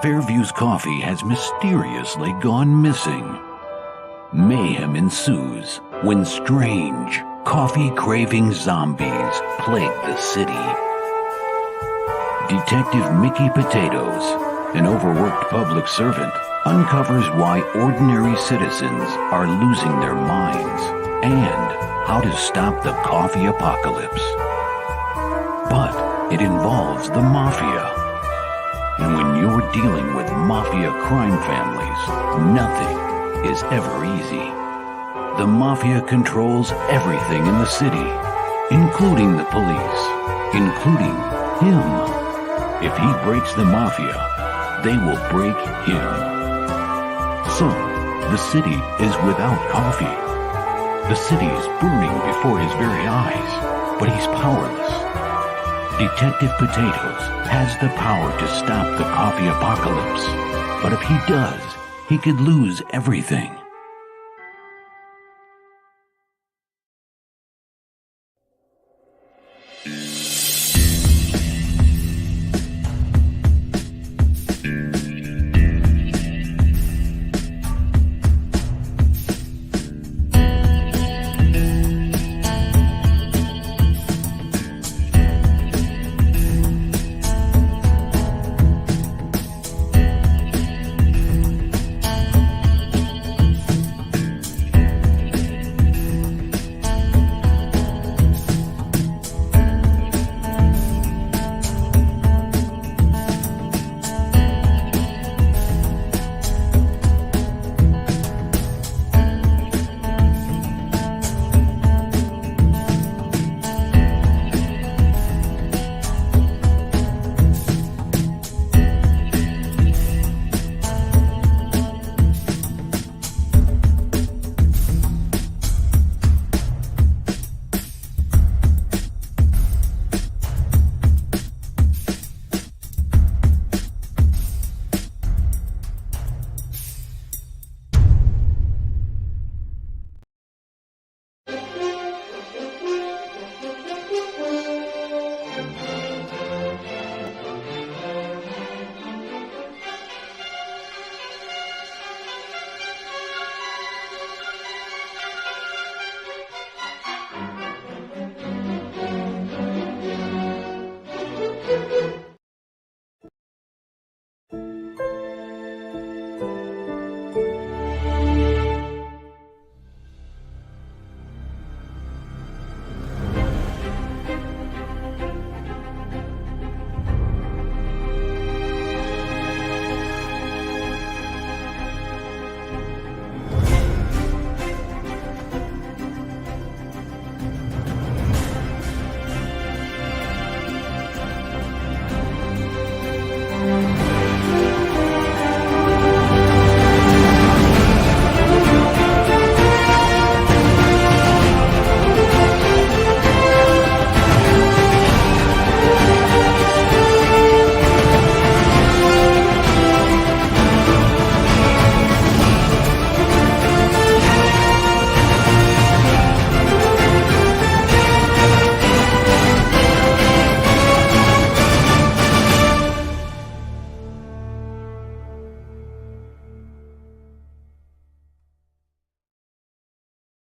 Fairview's coffee has mysteriously gone missing. Mayhem ensues when strange, coffee-craving zombies plague the city. Detective Mickey Potatoes, an overworked public servant, uncovers why ordinary citizens are losing their minds and how to stop the coffee apocalypse. But it involves the mafia. And when you're dealing with mafia crime families, nothing is ever easy. The mafia controls everything in the city, including the police, including him. If he breaks the mafia, they will break him. So, the city is without coffee. The city is burning before his very eyes, but he's powerless. Detective Potatoes has the power to stop the coffee apocalypse, but if he does, he could lose everything.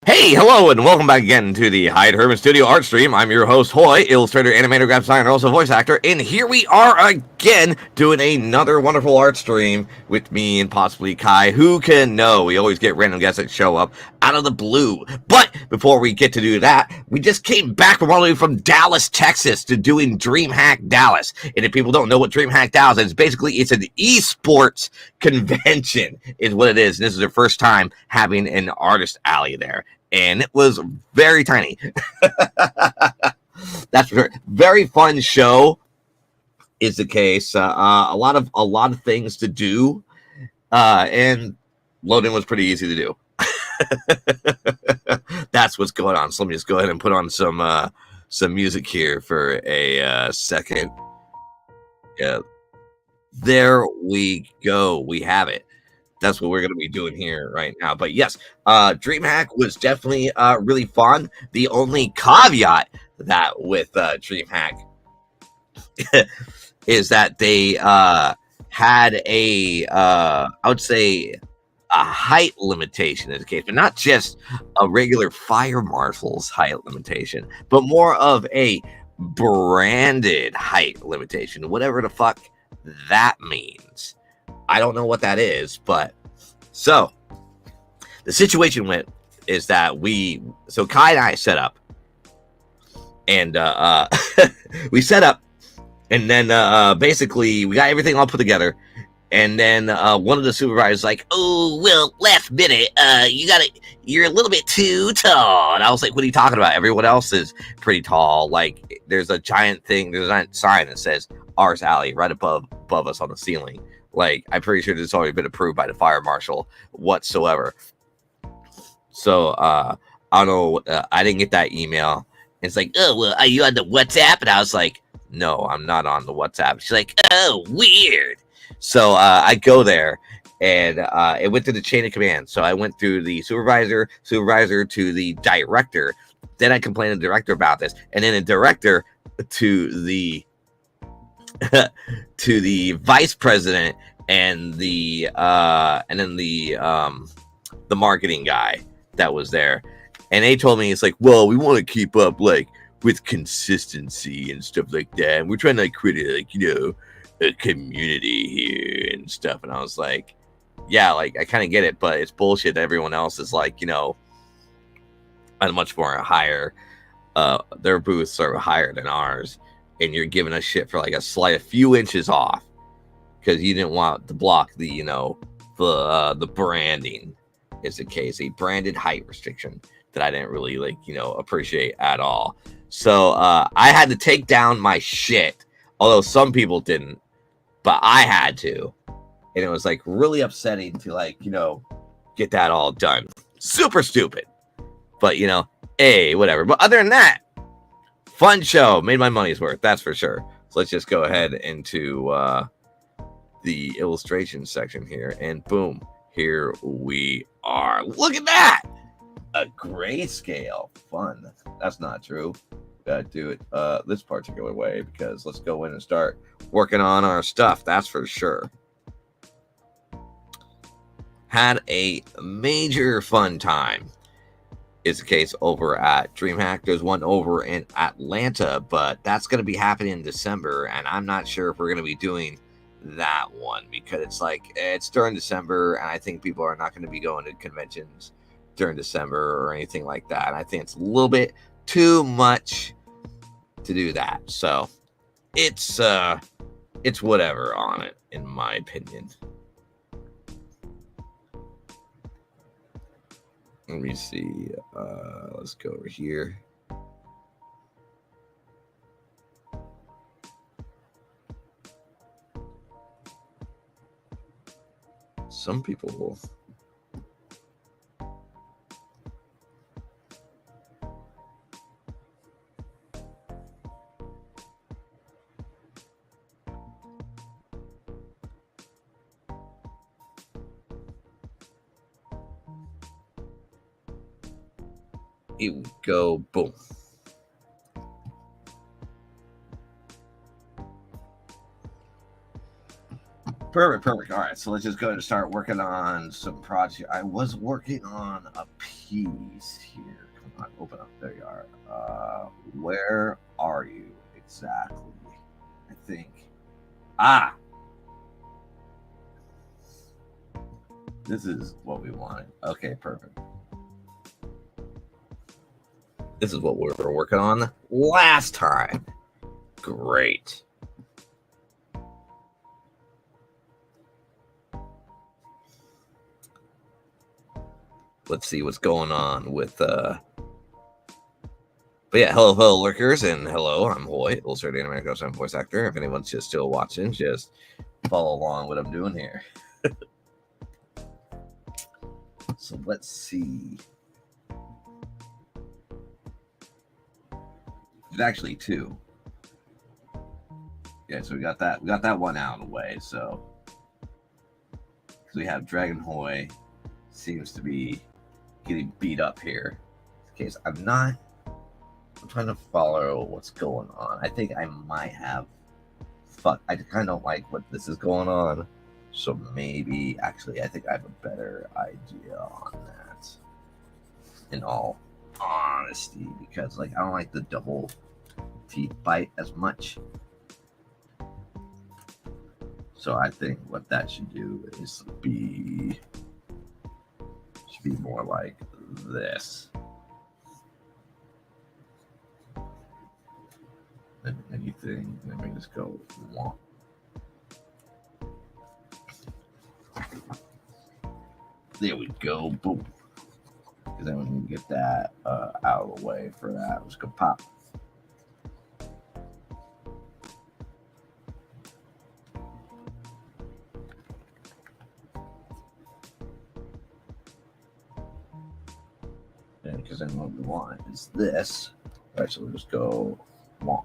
Hey, hello, and welcome back again to the Hyde Hermit Studio art stream. I'm your host, Hoy, illustrator, animator, graphic designer, also voice actor, and here we are again doing another wonderful art stream with me and possibly Kai. Who can know? We always get random guests that show up out of the blue. But before we get to do that, we just came back from all the way from Dallas, Texas to doing DreamHack Dallas. And if people don't know what DreamHack Dallas is, basically it's an esports convention is what it is. And this is their first time having an artist alley there. And it was very tiny. That's for sure. Very fun show is the case. A lot of things to do, and loading was pretty easy to do. That's what's going on. So let me just go ahead and put on some music here for a second. Yeah, there we go. We have it. That's what we're going to be doing here right now. But yes, DreamHack was definitely really fun. The only caveat that with DreamHack is that they had I would say, a height limitation in the case, but not just a regular fire marshal's height limitation, but more of a branded height limitation, whatever the fuck that means. I don't know what that is, but so the situation is that Kai and I set up, and we set up, and then basically we got everything all put together. And then one of the supervisors like, oh, well, last minute, you're a little bit too tall. And I was like, what are you talking about? Everyone else is pretty tall. Like, there's a giant sign that says Ars Alley right above us on the ceiling. Like, I'm pretty sure this has already been approved by the fire marshal whatsoever. So, I don't know. I didn't get that email. And it's like, oh, well, are you on the WhatsApp? And I was like, no, I'm not on the WhatsApp. She's like, oh, weird. So I go there, and it went through the chain of command. So I went through the supervisor to the director. Then I complained to the director about this, and then the director to the to the vice president and the marketing guy that was there. And they told me, it's like, well, we want to keep up like with consistency and stuff like that. And we're trying to create like, a community here and stuff. And I was like, yeah, like I kind of get it, but it's bullshit that everyone else is like, on a much more higher, their booths are higher than ours, and you're giving us shit for like a few inches off because you didn't want to block the the branding is the case, a branded height restriction that I didn't really appreciate at all. So I had to take down my shit, although some people didn't. But I had to, and it was like really upsetting to get that all done. Super stupid, but hey, whatever. But other than that, fun show, made my money's worth, that's for sure. So let's just go ahead into the illustration section here, and boom, here we are. Look at that, a grayscale, fun. That's not true. Gotta do it this particular way, because let's go in and start working on our stuff, that's for sure. Had a major fun time is the case over at DreamHack. There's one over in Atlanta, but that's going to be happening in December, and I'm not sure if we're going to be doing that one because it's during December, and I think people are not going to be going to conventions during December or anything like that. And I think it's a little bit too much to do that, so it's whatever on it, in my opinion. Let me see. Let's go over here. Some people will. Here we go. Boom. Perfect. All right, so let's just go ahead and start working on some projects. I was working on a piece here. Come on, open up. There you are. Where are you exactly? I think. This is what we wanted. Okay, perfect. This is what we were working on last time. Great. Let's see what's going on with but yeah, hello lurkers, and hello, I'm Hoy, illustrated animated I'm voice actor. If anyone's just still watching, just follow along what I'm doing here. So let's see. There's actually two. Yeah, so we got that one out of the way. So we have Dragon Hoy seems to be getting beat up here. In case I'm trying to follow what's going on. I think I might have fuck, I kind of don't like what this is going on. So maybe, actually, I think I have a better idea on that. In all honesty, because like I don't like the double teeth bite as much. So I think what that should do is be more like this. Than anything. Let me just go one. There we go. Boom. Because then we can get that out of the way for that. Let's go pop. And because then what we want is this. All right, so we'll just go one.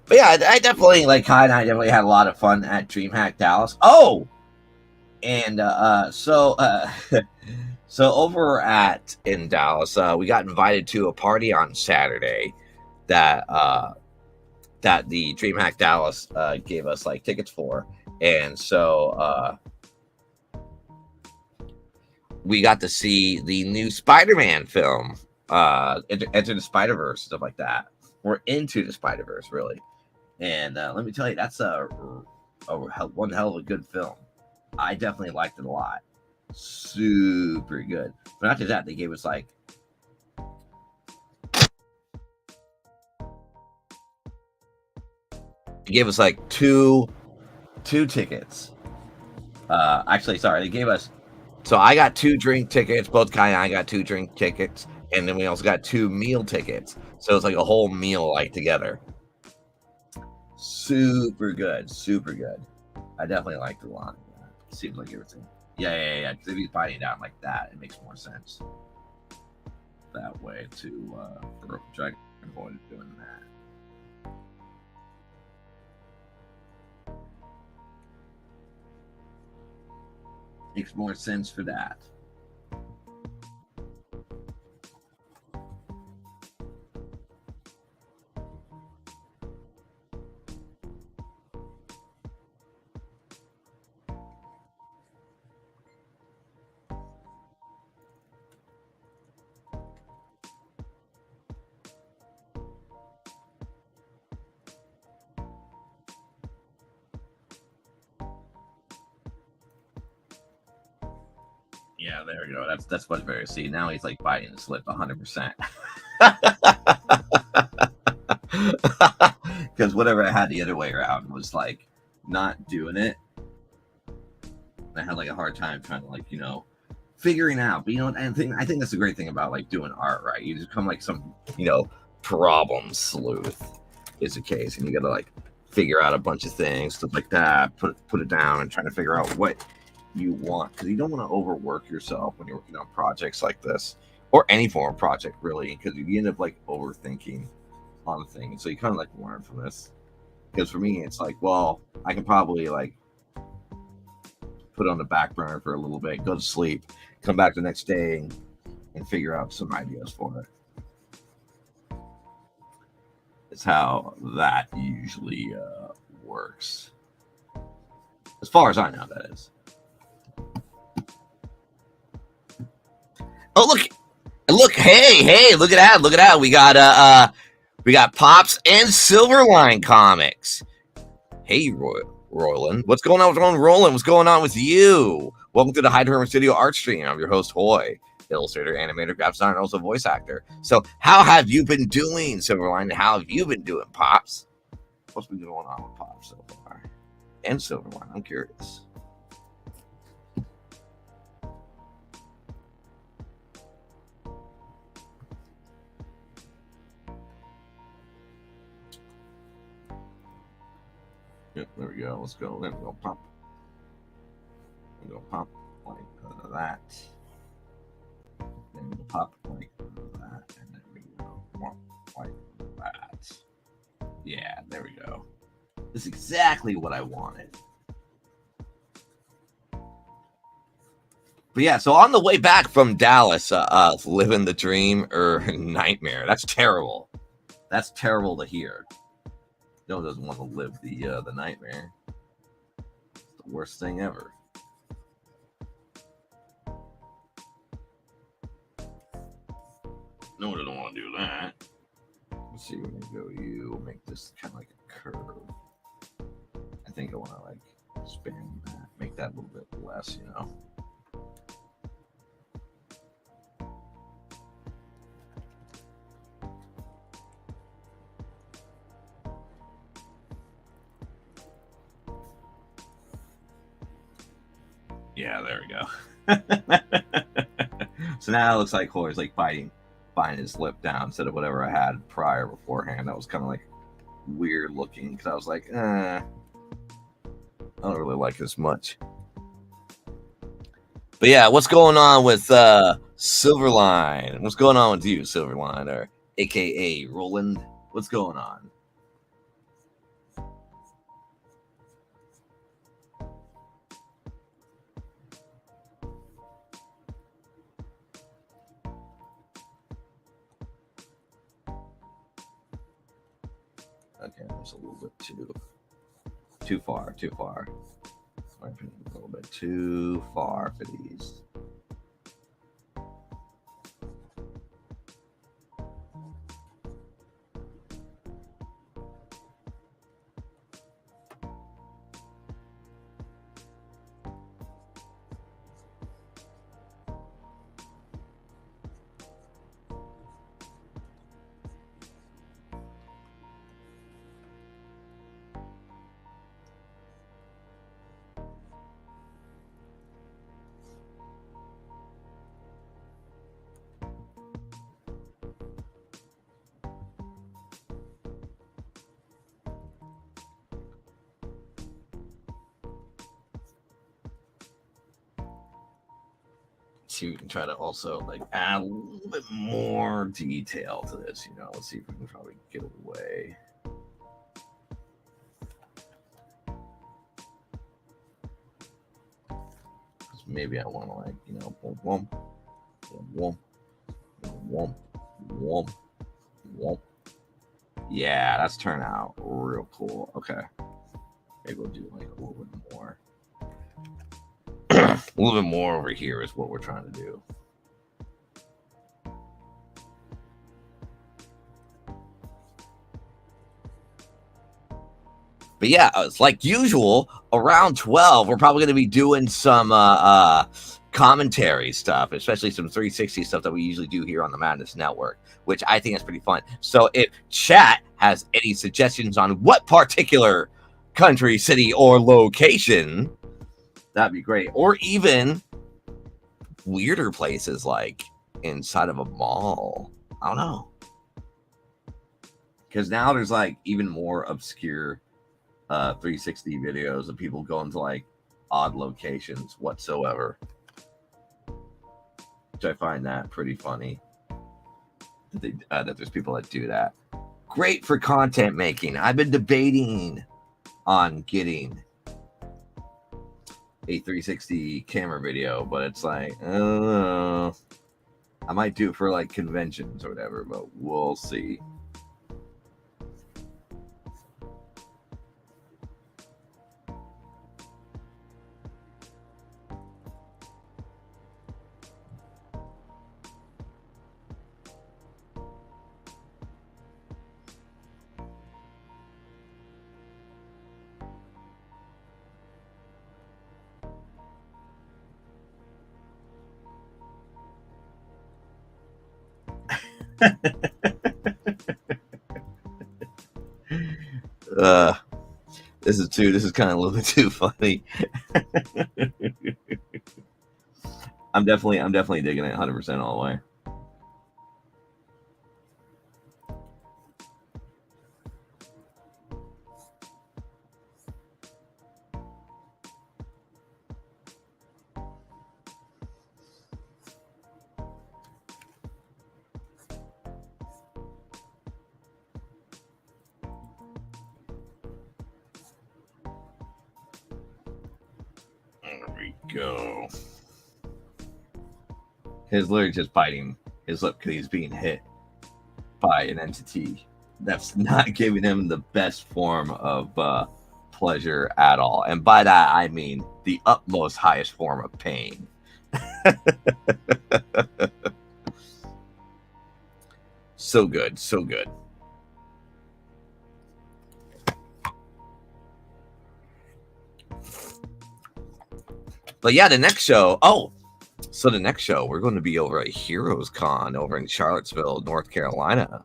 But yeah, I definitely, like, Kai and I definitely had a lot of fun at DreamHack Dallas. Oh! And so over in Dallas, we got invited to a party on Saturday that the DreamHack Dallas gave us, like, tickets for. And so we got to see the new Spider-Man film, Enter the Spider-Verse, stuff like that. We're into the Spider-Verse, really. And let me tell you, that's one hell of a good film. I definitely liked it a lot. Super good. But after that, they gave us like two tickets. Actually, sorry, they gave us. So I got 2 drink tickets. Both Kai and I got 2 drink tickets, and then we also got 2 meal tickets. So it's like a whole meal like together. Super good. I definitely liked it a lot. Seems like everything. Yeah. Because if he's biting down like that, it makes more sense that way to for Dragon Boy doing that. Makes more sense for that. Yeah, there we go. That's much better. See, now he's like biting his lip 100%. Because whatever I had the other way around was like not doing it. I had like a hard time trying to, like, figuring out. But I think that's the great thing about like doing art, right? You just become like some problem sleuth is the case, and you got to like figure out a bunch of things, stuff like that. Put it down and trying to figure out what you want, because you don't want to overwork yourself when you're working on projects like this or any form of project, really, because you end up like overthinking on things. So you kind of like learn from this. Because for me, it's like, well, I can probably like put it on the back burner for a little bit, go to sleep, come back the next day and figure out some ideas for it. It's how that usually works, as far as I know. That is. Oh, look! Hey! Look at that! We got Pops and Silverline comics. Hey, Roland, what's going on with Roland? What's going on with you? Welcome to the Hyde Hermit Studio art stream. I'm your host, Hoy, illustrator, animator, graphic designer, and also voice actor. So, how have you been doing, Silverline? How have you been doing, Pops? What's been going on with Pops so far? And Silverline, I'm curious. Yep, there we go. Let's go. There we go. Pop. We'll go pop like that. Then we'll pop like that. And then we go like that. Yeah, there we go. This is exactly what I wanted. But yeah, so on the way back from Dallas, living the dream or nightmare. That's terrible. That's terrible to hear. No one doesn't want to live the nightmare. It's the worst thing ever. No one doesn't want to do that. Let's see, we're gonna make this kind of like a curve. I think I want to like expand that, make that a little bit less, you know. Yeah, there we go. So now it looks like Hoy's like biting his lip down instead of whatever I had prior beforehand. That was kind of like weird looking because I was like, I don't really like this much. But yeah, what's going on with Silverline? What's going on with you, Silverline, or AKA Roland? What's going on? Okay, that's a little bit too far. A little bit too far for these. See, we can try to also like add a little bit more detail to this, you know. Let's see if we can probably get away. Maybe I want to like, you know, womp, womp, womp, womp, womp. Yeah, that's turned out real cool. Okay, maybe we'll do like a little bit more. A little bit more over here is what we're trying to do. But yeah, it's like usual, around 12, we're probably going to be doing some commentary stuff, especially some 360 stuff that we usually do here on the Madness Network, which I think is pretty fun. So if chat has any suggestions on what particular country, city, or location, that'd be great. Or even weirder places like inside of a mall. I don't know. Because now there's like even more obscure 360 videos of people going to like odd locations whatsoever, which I find that pretty funny that there's people that do that. Great for content making. I've been debating on getting a 360 camera video, but it's like, I don't know. I might do it for like conventions or whatever, but we'll see. This is kind of a little bit too funny. I'm definitely digging it 100% all the way. There we go. His literally just biting his lip because he's being hit by an entity that's not giving him the best form of pleasure at all. And by that, I mean the utmost highest form of pain. So good, so good. But yeah, the next show. So the next show, we're going to be over at Heroes Con over in Charlottesville, North Carolina.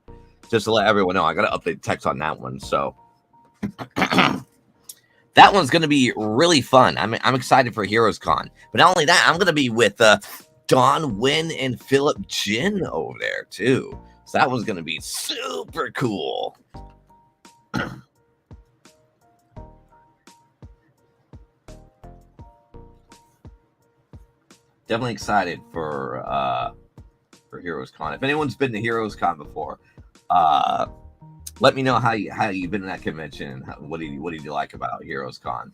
Just to let everyone know, I got to update text on that one. So that one's going to be really fun. I'm excited for Heroes Con. But not only that, I'm going to be with Don Wynn and Philip Jin over there too. So that one's going to be super cool. Definitely excited for Heroes Con. If anyone's been to Heroes Con before, let me know how you've been in that convention. What did you like about Heroes Con?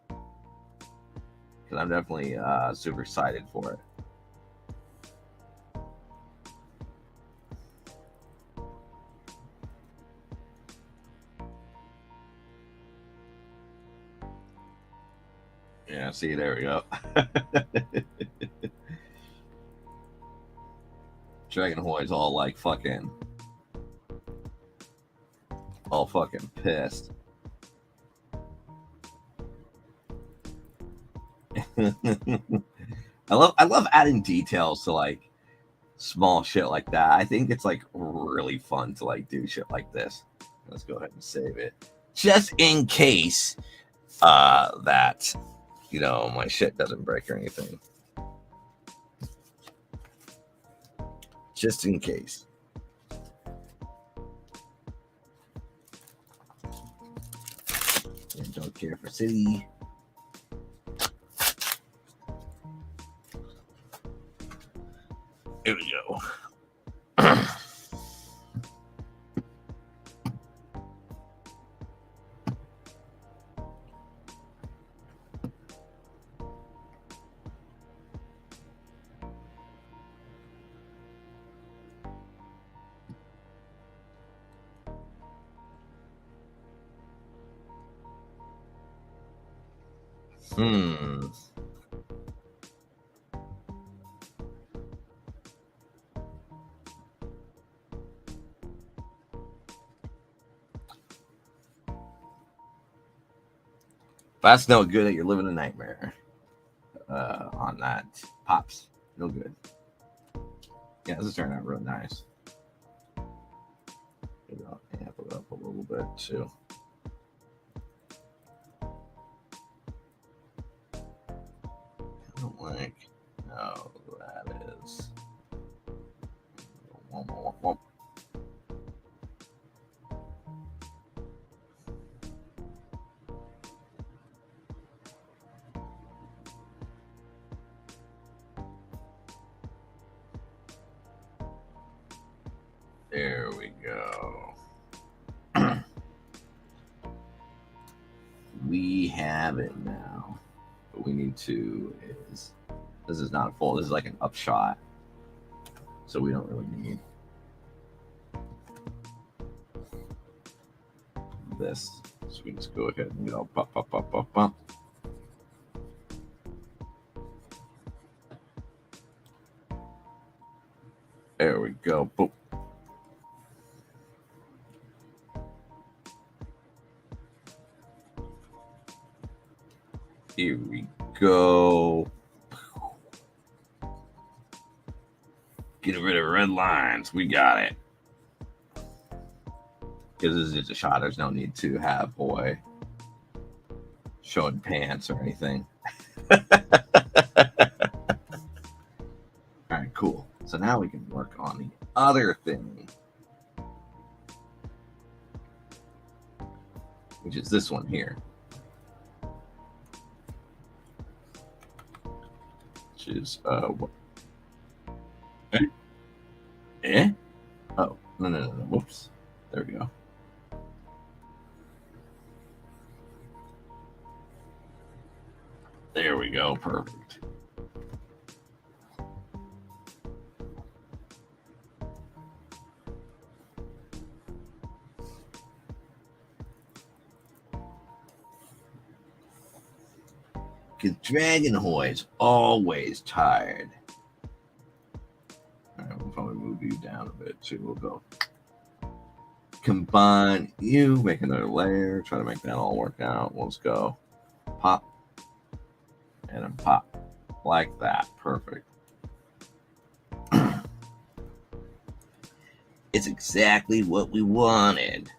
Because I'm definitely super excited for it. Yeah, see, there we go. Dragon Hoy's all like fucking pissed. I love adding details to like small shit like that. I think it's like really fun to like do shit like this. Let's go ahead and save it. Just in case that my shit doesn't break or anything. Just in case. And don't care for city. Here we go. That's no good that you're living a nightmare on that. Pops. No good. Yeah, this is turning out real nice. Maybe I'll amp it up a little bit too. I don't like how that is. There we go. We have it now. What we need to is, this is not full, this is like an upshot. So we don't really need this. So we just go ahead and bump. There we go. Boom. Here we go. Get rid of red lines. We got it. Because this is just a shot. There's no need to have boy showing pants or anything. All right, cool. So now we can work on the other thing, which is this one here. Which is what? Eh? Oh, no. Whoops. There we go. There we go. Perfect. Because Dragon Hoy's always tired. All right, we'll probably move you down a bit too. We'll go combine you, make another layer, try to make that all work out. Let's go pop and then pop like that. Perfect. It's exactly what we wanted.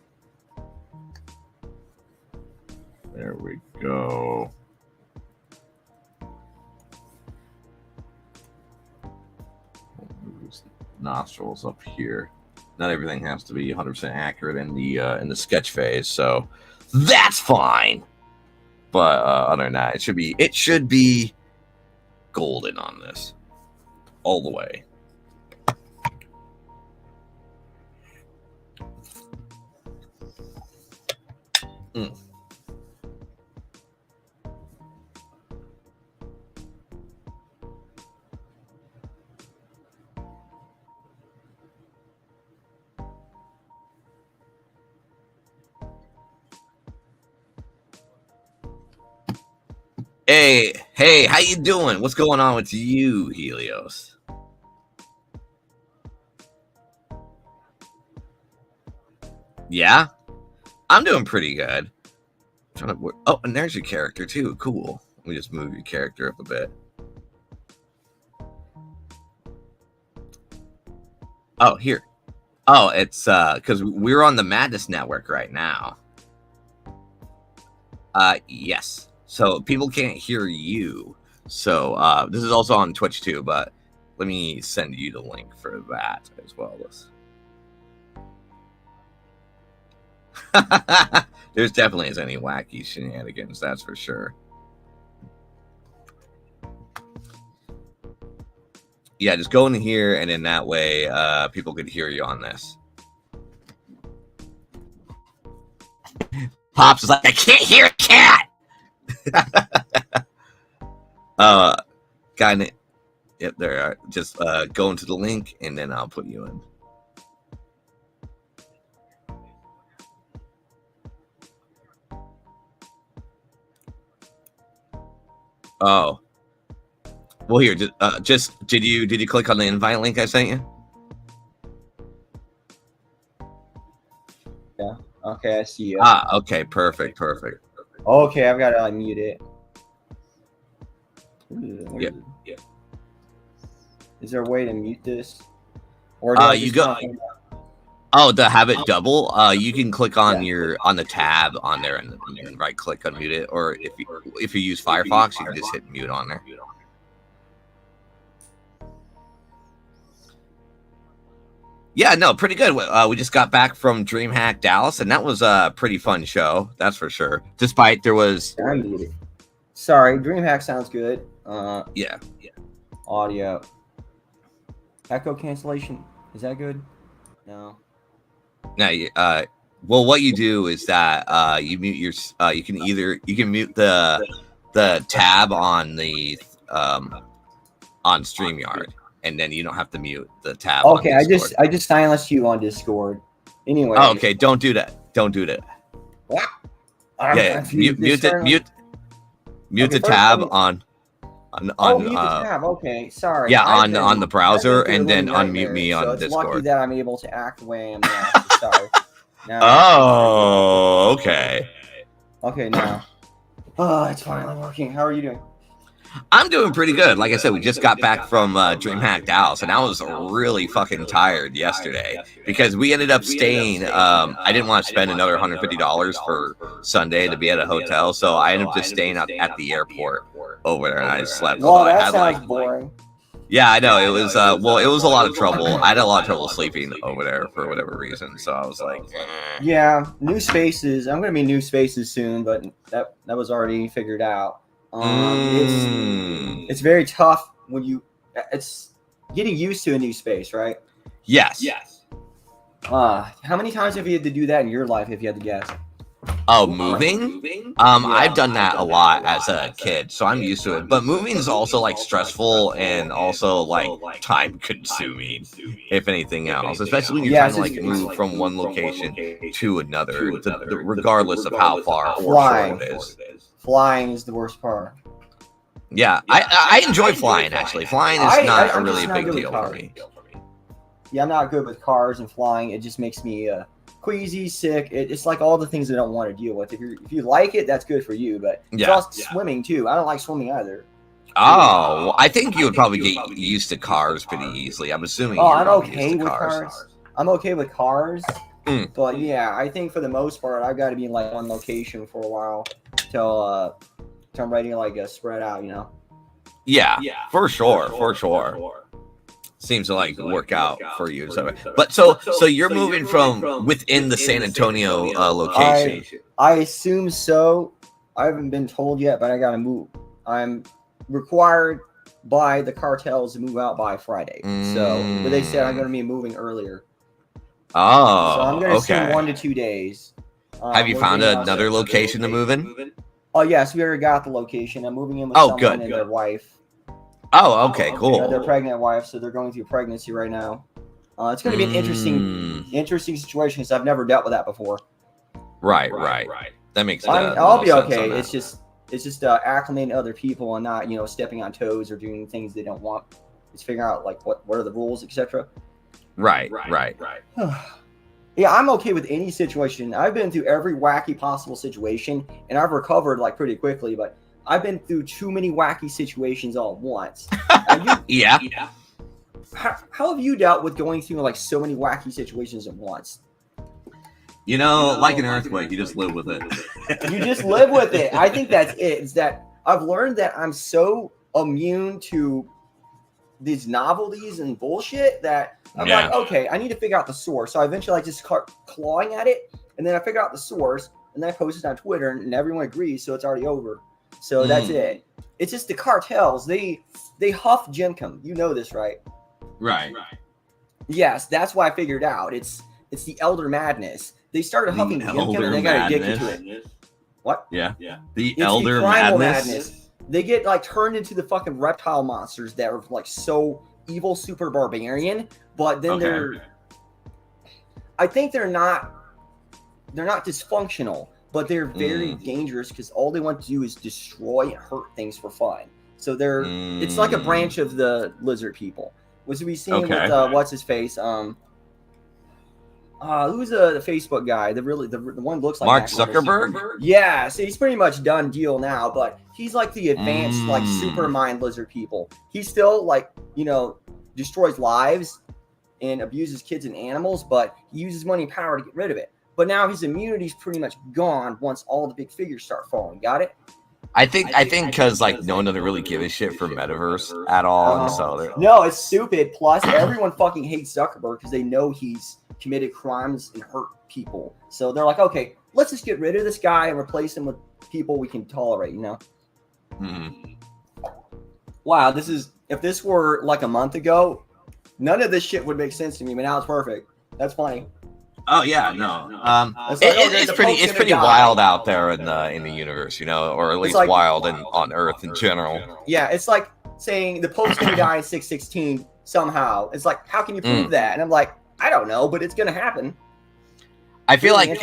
There we go. Nostrils up here. Not everything has to be 100% accurate in the sketch phase, so that's fine. But other than that, it should be golden on this all the way. Hey, how you doing? What's going on with you, Helios? Yeah, I'm doing pretty good. Oh, and there's your character too. Cool. Let me just move your character up a bit. Oh, here. Oh, it's because we're on the Madness Network right now. Yes. So people can't hear you. So this is also on Twitch too, but let me send you the link for that as well. There's definitely isn't any wacky shenanigans, that's for sure. Yeah, just go in here, and in that way, people could hear you on this. Pops is like, I can't hear a cat. Got it. Yep, there are. Just go into the link, and then I'll put you in. Oh, well, here, just did you click on the invite link I sent you? Yeah. Okay, I see you. Okay, perfect. Okay, I've got to unmute it. Yeah. Is there a way to mute this? Or do you go. Oh, to have it double, you can click on on the tab on there and right click unmute it, or if you use Firefox, you can just hit mute on there. Yeah, no, pretty good. We just got back from DreamHack Dallas, and that was a pretty fun show, that's for sure. Despite there was. Sorry, DreamHack sounds good. Yeah. Audio. Echo cancellation. Is that good? No. No. Well, what you do is that you mute your. You can mute the tab on the on StreamYard, and then you don't have to mute the tab. Okay, I just silenced you on Discord. Anyway. Oh, okay, don't do that. What? Mute the tab on mute the tab. Okay, sorry. Yeah, on the browser, and then unmute me on it's Discord. Lucky that I'm able to act the way I am now. Sorry. Now, oh, okay. Okay, now. Oh, it's finally working. How are you doing? I'm doing pretty good. Like I said, we just got back from DreamHack Dallas, and I was really fucking tired yesterday because we ended up staying. I didn't want to spend another $150 for Sunday to be at a hotel, so I ended up just staying at the airport over there, and I slept. Well, that sounds boring. Yeah, I know. It was it was a lot of trouble. I had a lot of trouble sleeping over there for whatever reason, so I was like, Yeah, new spaces. I'm gonna be new spaces soon, but that was already figured out. It's very tough when it's getting used to a new space, right? Yes. How many times have you had to do that in your life, if you had to guess? Oh, moving? I've done that a lot as a kid, so I'm used to it. But moving is also like stressful and also like time consuming, if anything else. Especially when you're trying to like move from one location to another, regardless of how far or short it is. Flying is the worst part. Yeah, I enjoy flying, actually. Flying is not a really big deal for me. Yeah, I'm not good with cars and flying. It just makes me queasy, sick. It's like all the things I don't want to deal with. If you like it, that's good for you. But it's also swimming too. I don't like swimming either. Oh, well, I think you would probably get used to cars pretty easily. I'm assuming. I'm okay with cars. I'm okay with cars. But yeah, I think for the most part, I've got to be in like one location for a while till I'm ready to like spread out. You know. Yeah, for sure. Seems to like work out for you. But so you're moving from within the San Antonio location. I assume so. I haven't been told yet, but I gotta move. I'm required by the cartels to move out by Friday. So, but they said I'm gonna be moving earlier. Oh, so I'm gonna assume 1 to 2 days. Have you found another location to move in? Oh yes, we already got the location. I'm moving in with someone and their wife. Oh, okay, cool. Their pregnant wife, so they're going through pregnancy right now. It's going to be an interesting situation because I've never dealt with that before. Right. That makes sense. I'll be okay. It's just acclimating to other people and not stepping on toes or doing things they don't want. It's figuring out like what are the rules, etc. Right. Yeah, I'm okay with any situation. I've been through every wacky possible situation, and I've recovered like pretty quickly, but I've been through too many wacky situations all at once. Yeah. How have you dealt with going through like so many wacky situations at once? Like an earthquake, you just live with it. You just live with it. I think that's it. It's that I've learned that I'm so immune to these novelties and bullshit that I'm like, okay, I need to figure out the source. So I eventually just start clawing at it, and then I figure out the source, and then I post it on Twitter, and everyone agrees, so it's already over. So that's it. It's just the cartels. They huff Gimcom. You know this, right? Right. Yes, that's why I figured out. It's the Elder Madness. They started huffing Gimcom and they got addicted to it. What? Yeah. The Elder Madness. They get like turned into the fucking reptile monsters that are like so evil, super barbarian. But then I think they're not dysfunctional. But they're very dangerous because all they want to do is destroy and hurt things for fun. So it's like a branch of the lizard people. Which we've seen with what's his face? Who's the Facebook guy? The one who looks like Mark Zuckerberg? Yeah, so he's pretty much done deal now, but he's like the advanced like super mind lizard people. He still like, destroys lives and abuses kids and animals, but he uses money and power to get rid of it. But now his immunity's pretty much gone once all the big figures start falling. Got it? I think because like no one doesn't really give a shit for metaverse at all, and so no, it's stupid. Plus, everyone fucking hates Zuckerberg because they know he's committed crimes and hurt people. So they're like, okay, let's just get rid of this guy and replace him with people we can tolerate. Wow, if this were like a month ago, none of this shit would make sense to me. But now it's perfect. That's funny. Oh yeah, no. It's pretty wild out there in the universe, or at least like, wild on Earth in general. Yeah, it's like saying the Pope's gonna die in 616 somehow. It's like, how can you prove that? And I'm like, I don't know, but it's gonna happen. I feel like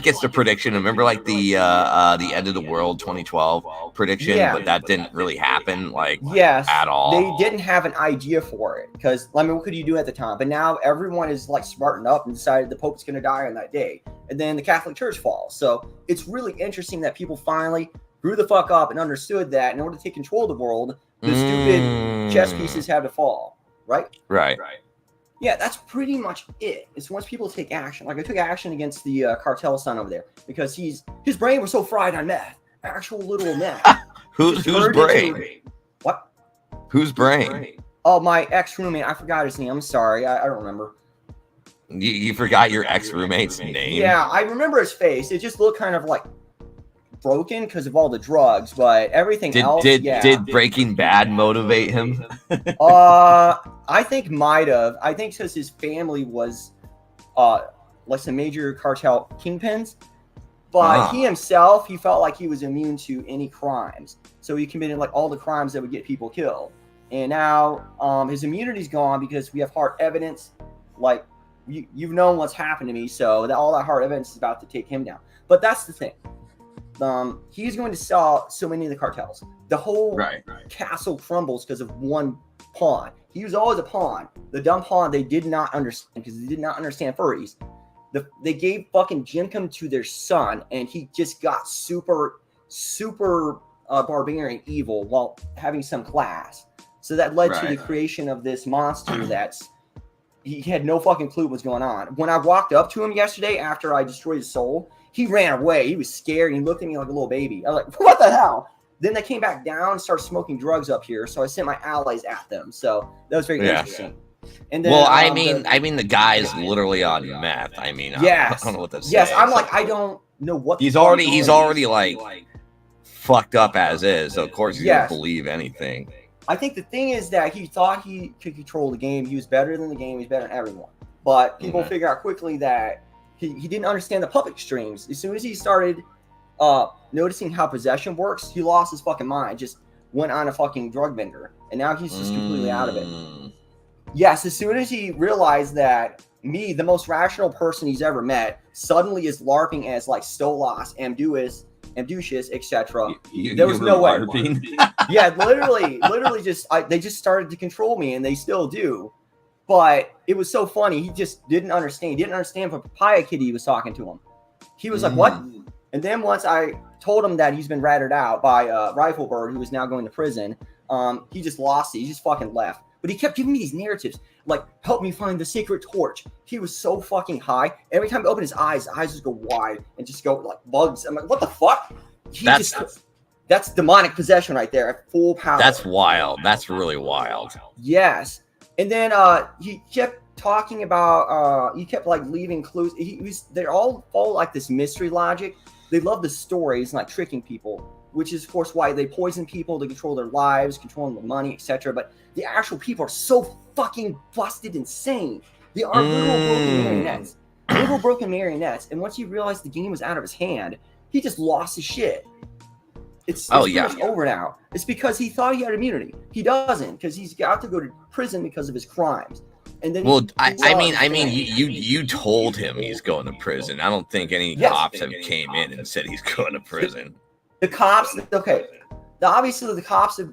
it's the prediction. Remember, like the end of the world 2012 prediction, but that didn't really happen. At all. They didn't have an idea for it because what could you do at the time? But now everyone is like smartened up and decided the Pope's going to die on that day, and then the Catholic Church falls. So it's really interesting that people finally grew the fuck up and understood that in order to take control of the world, the stupid chess pieces had to fall. Right. Yeah, that's pretty much it. It's once people take action. Like I took action against the cartel son over there because his brain was so fried on meth, actual literal meth. Whose brain? What? Whose brain? Oh, my ex-roommate. I forgot his name. I'm sorry. I don't remember. You forgot your ex-roommate's name? Yeah, I remember his face. It just looked kind of like broken because of all the drugs, but everything else. Did Breaking Bad motivate him? I think might have. I think because his family was like some major cartel kingpins, but he himself, he felt like he was immune to any crimes, so he committed like all the crimes that would get people killed. And now his immunity's gone because we have hard evidence. Like you've known what's happened to me, so all that hard evidence is about to take him down. But that's the thing. he's going to sell so many of the cartels. The whole Right. castle crumbles because of one pawn. He was always a pawn. The dumb pawn they did not understand because they did not understand furries. They gave fucking Jimcom to their son, and he just got super barbarian evil while having some class. So that led to the creation of this monster that's he had no fucking clue what was going on. When I walked up to him yesterday after I destroyed his soul, he ran away. He was scared. And he looked at me like a little baby. I was like, what the hell? Then they came back down and started smoking drugs up here. So I sent my allies at them. So that was very interesting. And then, well, I mean, the guy's literally on meth. I mean, I don't know what to say. Yes, I'm like, I don't know what. He's already like fucked up as is. So of course you don't believe anything. I think the thing is that he thought he could control the game. He was better than the game. He's better than everyone. But people figure out quickly that he didn't understand the puppet streams. As soon as he started noticing how possession works, he lost his fucking mind. Just went on a fucking drug bender. And now he's just completely out of it. Yes, as soon as he realized that me, the most rational person he's ever met, suddenly is LARPing as like Stolas, Amducius, etc. There was no way. Yeah, literally just they just started to control me, and they still do. But it was so funny. He just didn't understand. He didn't understand what Papaya Kitty was talking to him. He was like, "What?" And then once I told him that he's been ratted out by Riflebird, who is now going to prison, he just lost it. He just fucking left. But he kept giving me these narratives, like, help me find the sacred torch. He was so fucking high. Every time he opened his eyes just go wide and just go like bugs. I'm like, what the fuck? That's demonic possession right there at full power. That's wild. That's really wild. Yes. And then he kept talking about, he kept like leaving clues. They all follow like this mystery logic. They love the stories and like tricking people, which is, of course, why they poison people to control their lives, controlling their money, etc. But the actual people are so fucking busted insane. They are literal broken marionettes. And once he realized the game was out of his hand, he just lost his shit. It's over now. It's because he thought he had immunity. He doesn't, because he's got to go to prison because of his crimes. And then you told him he's going to prison. I don't think any cops have came in and said he's going to prison. The cops, okay. Obviously,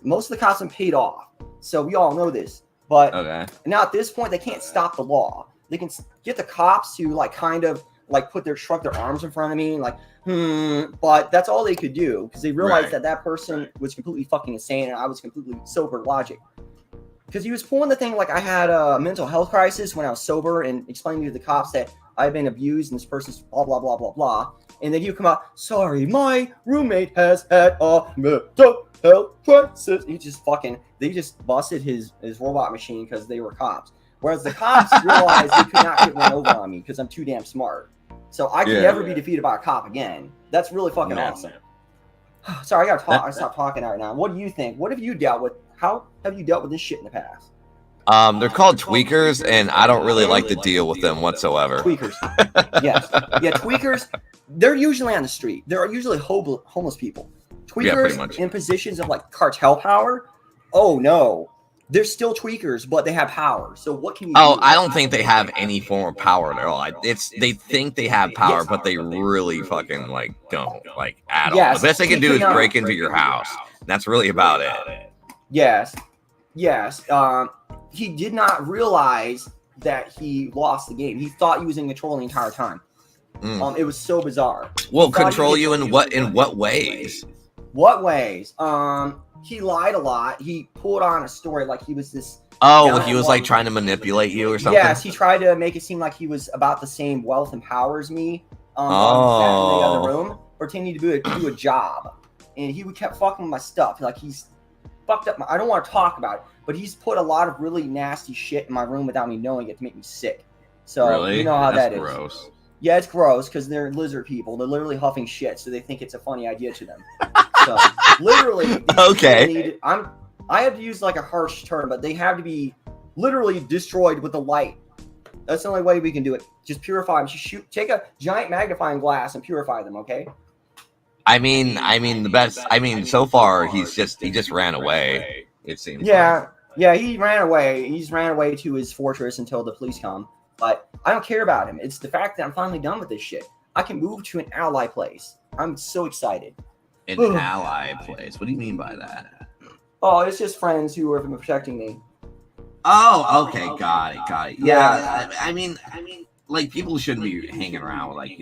most of the cops have paid off. So we all know this. But now at this point, they can't stop the law. They can get the cops to like kind of like shrug their arms in front of me, like, but that's all they could do because they realized that person was completely fucking insane and I was completely sober logic. Because he was pulling the thing like I had a mental health crisis when I was sober and explaining to the cops that I've been abused and this person's blah, blah, blah, blah, blah. And then he would come out, sorry, my roommate has had a mental health crisis. They just busted his robot machine because they were cops. Whereas the cops realized they could not get run over on me because I'm too damn smart. So I can never be defeated by a cop again. That's really fucking awesome. Sorry, I gotta talk. I stopped talking right now. What do you think? What have you dealt with? How have you dealt with this shit in the past? They're called tweakers, and I don't really like to deal with them whatsoever. Tweakers. Yes. Yeah, tweakers, they're usually on the street. They're usually homeless people. Tweakers in positions of like cartel power, oh no. They're still tweakers, but they have power. So what can you do? I don't think they have any form of power at all. They think they have power, but they really fucking like don't like at all. The best they can do is break into your house. That's really about it. Yes. He did not realize that he lost the game. He thought he was in control the entire time. It was so bizarre. Well, control you in what ways? What ways? He lied a lot. He pulled on a story like he was this. He was like trying to manipulate you or something. Yes, he tried to make it seem like he was about the same wealth and power as me. In the other room, pretending to do a job, and he would kept fucking with my stuff. Like he's fucked up. I don't want to talk about it, but he's put a lot of really nasty shit in my room without me knowing it to make me sick. So you know how that is. Gross. Yeah, it's gross because they're lizard people. They're literally huffing shit, so they think it's a funny idea to them. So literally, I have to use like a harsh term, but they have to be literally destroyed with the light. That's the only way we can do it. Just purify them. Just take a giant magnifying glass and purify them. Okay. I mean, the best. I mean, so far he just ran away. It seems. Yeah, he ran away. He's ran away to his fortress until the police come. But I don't care about him. It's the fact that I'm finally done with this shit. I can move to an ally place. I'm so excited. An ally place. What do you mean by that? Oh, it's just friends who have been protecting me. Oh, okay, got it. Yeah, I mean, like, people shouldn't be hanging around with, like,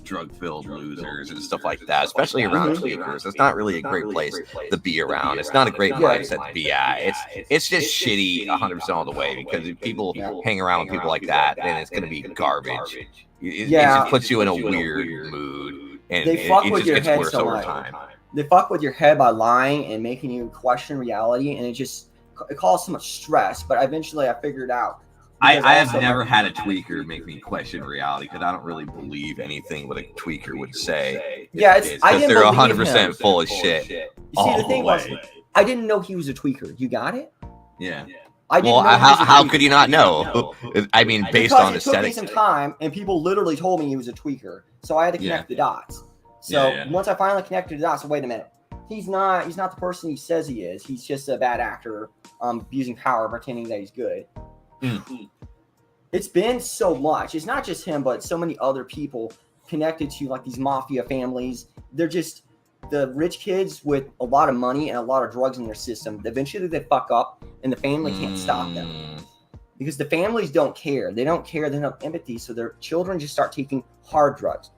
drug-filled losers and stuff like that, especially around tweakers. It's not really a great place to be around. It's not a great mindset to be at. It's just shitty 100% all the way, because if people hang around with people like that, then it's going to be garbage. It just puts you in a weird mood, and it just gets worse over time. They fuck with your head by lying and making you question reality, and it causes so much stress. But eventually I figured out. I have never had a tweaker make me question reality, because I don't really believe anything what a tweaker would say. Yeah, because they're 100% full of shit. You see, the thing was, I didn't know he was a tweaker. You got it? Yeah. Well, how could you not know? I mean, based on aesthetics. It took me some time, and people literally told me he was a tweaker, so I had to connect the dots. So once I finally connected the dots, wait a minute. He's not the person he says he is. He's just a bad actor, abusing power, pretending that he's good. It's been so much. It's not just him, but so many other people connected to like these mafia families. They're just the rich kids with a lot of money and a lot of drugs in their system. Eventually they fuck up, and the family can't stop them, because the families don't care. They don't care. They don't have empathy. So their children just start taking hard drugs.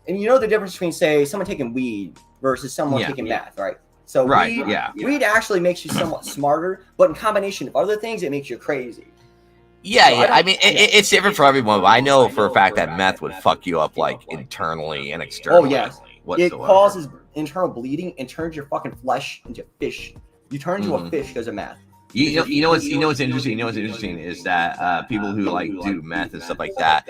And you know the difference between, say, someone taking weed versus someone taking meth, right? So weed actually makes you somewhat smarter, but in combination of other things, it makes you crazy. I mean, it's different for everyone. But I know for a fact that meth would fuck you up, like, internally and externally. Oh, yes. It causes internal bleeding and turns your fucking flesh into fish. You turn into a fish because of meth. You know what's interesting? You know what's interesting is that people who like do meth and stuff like that,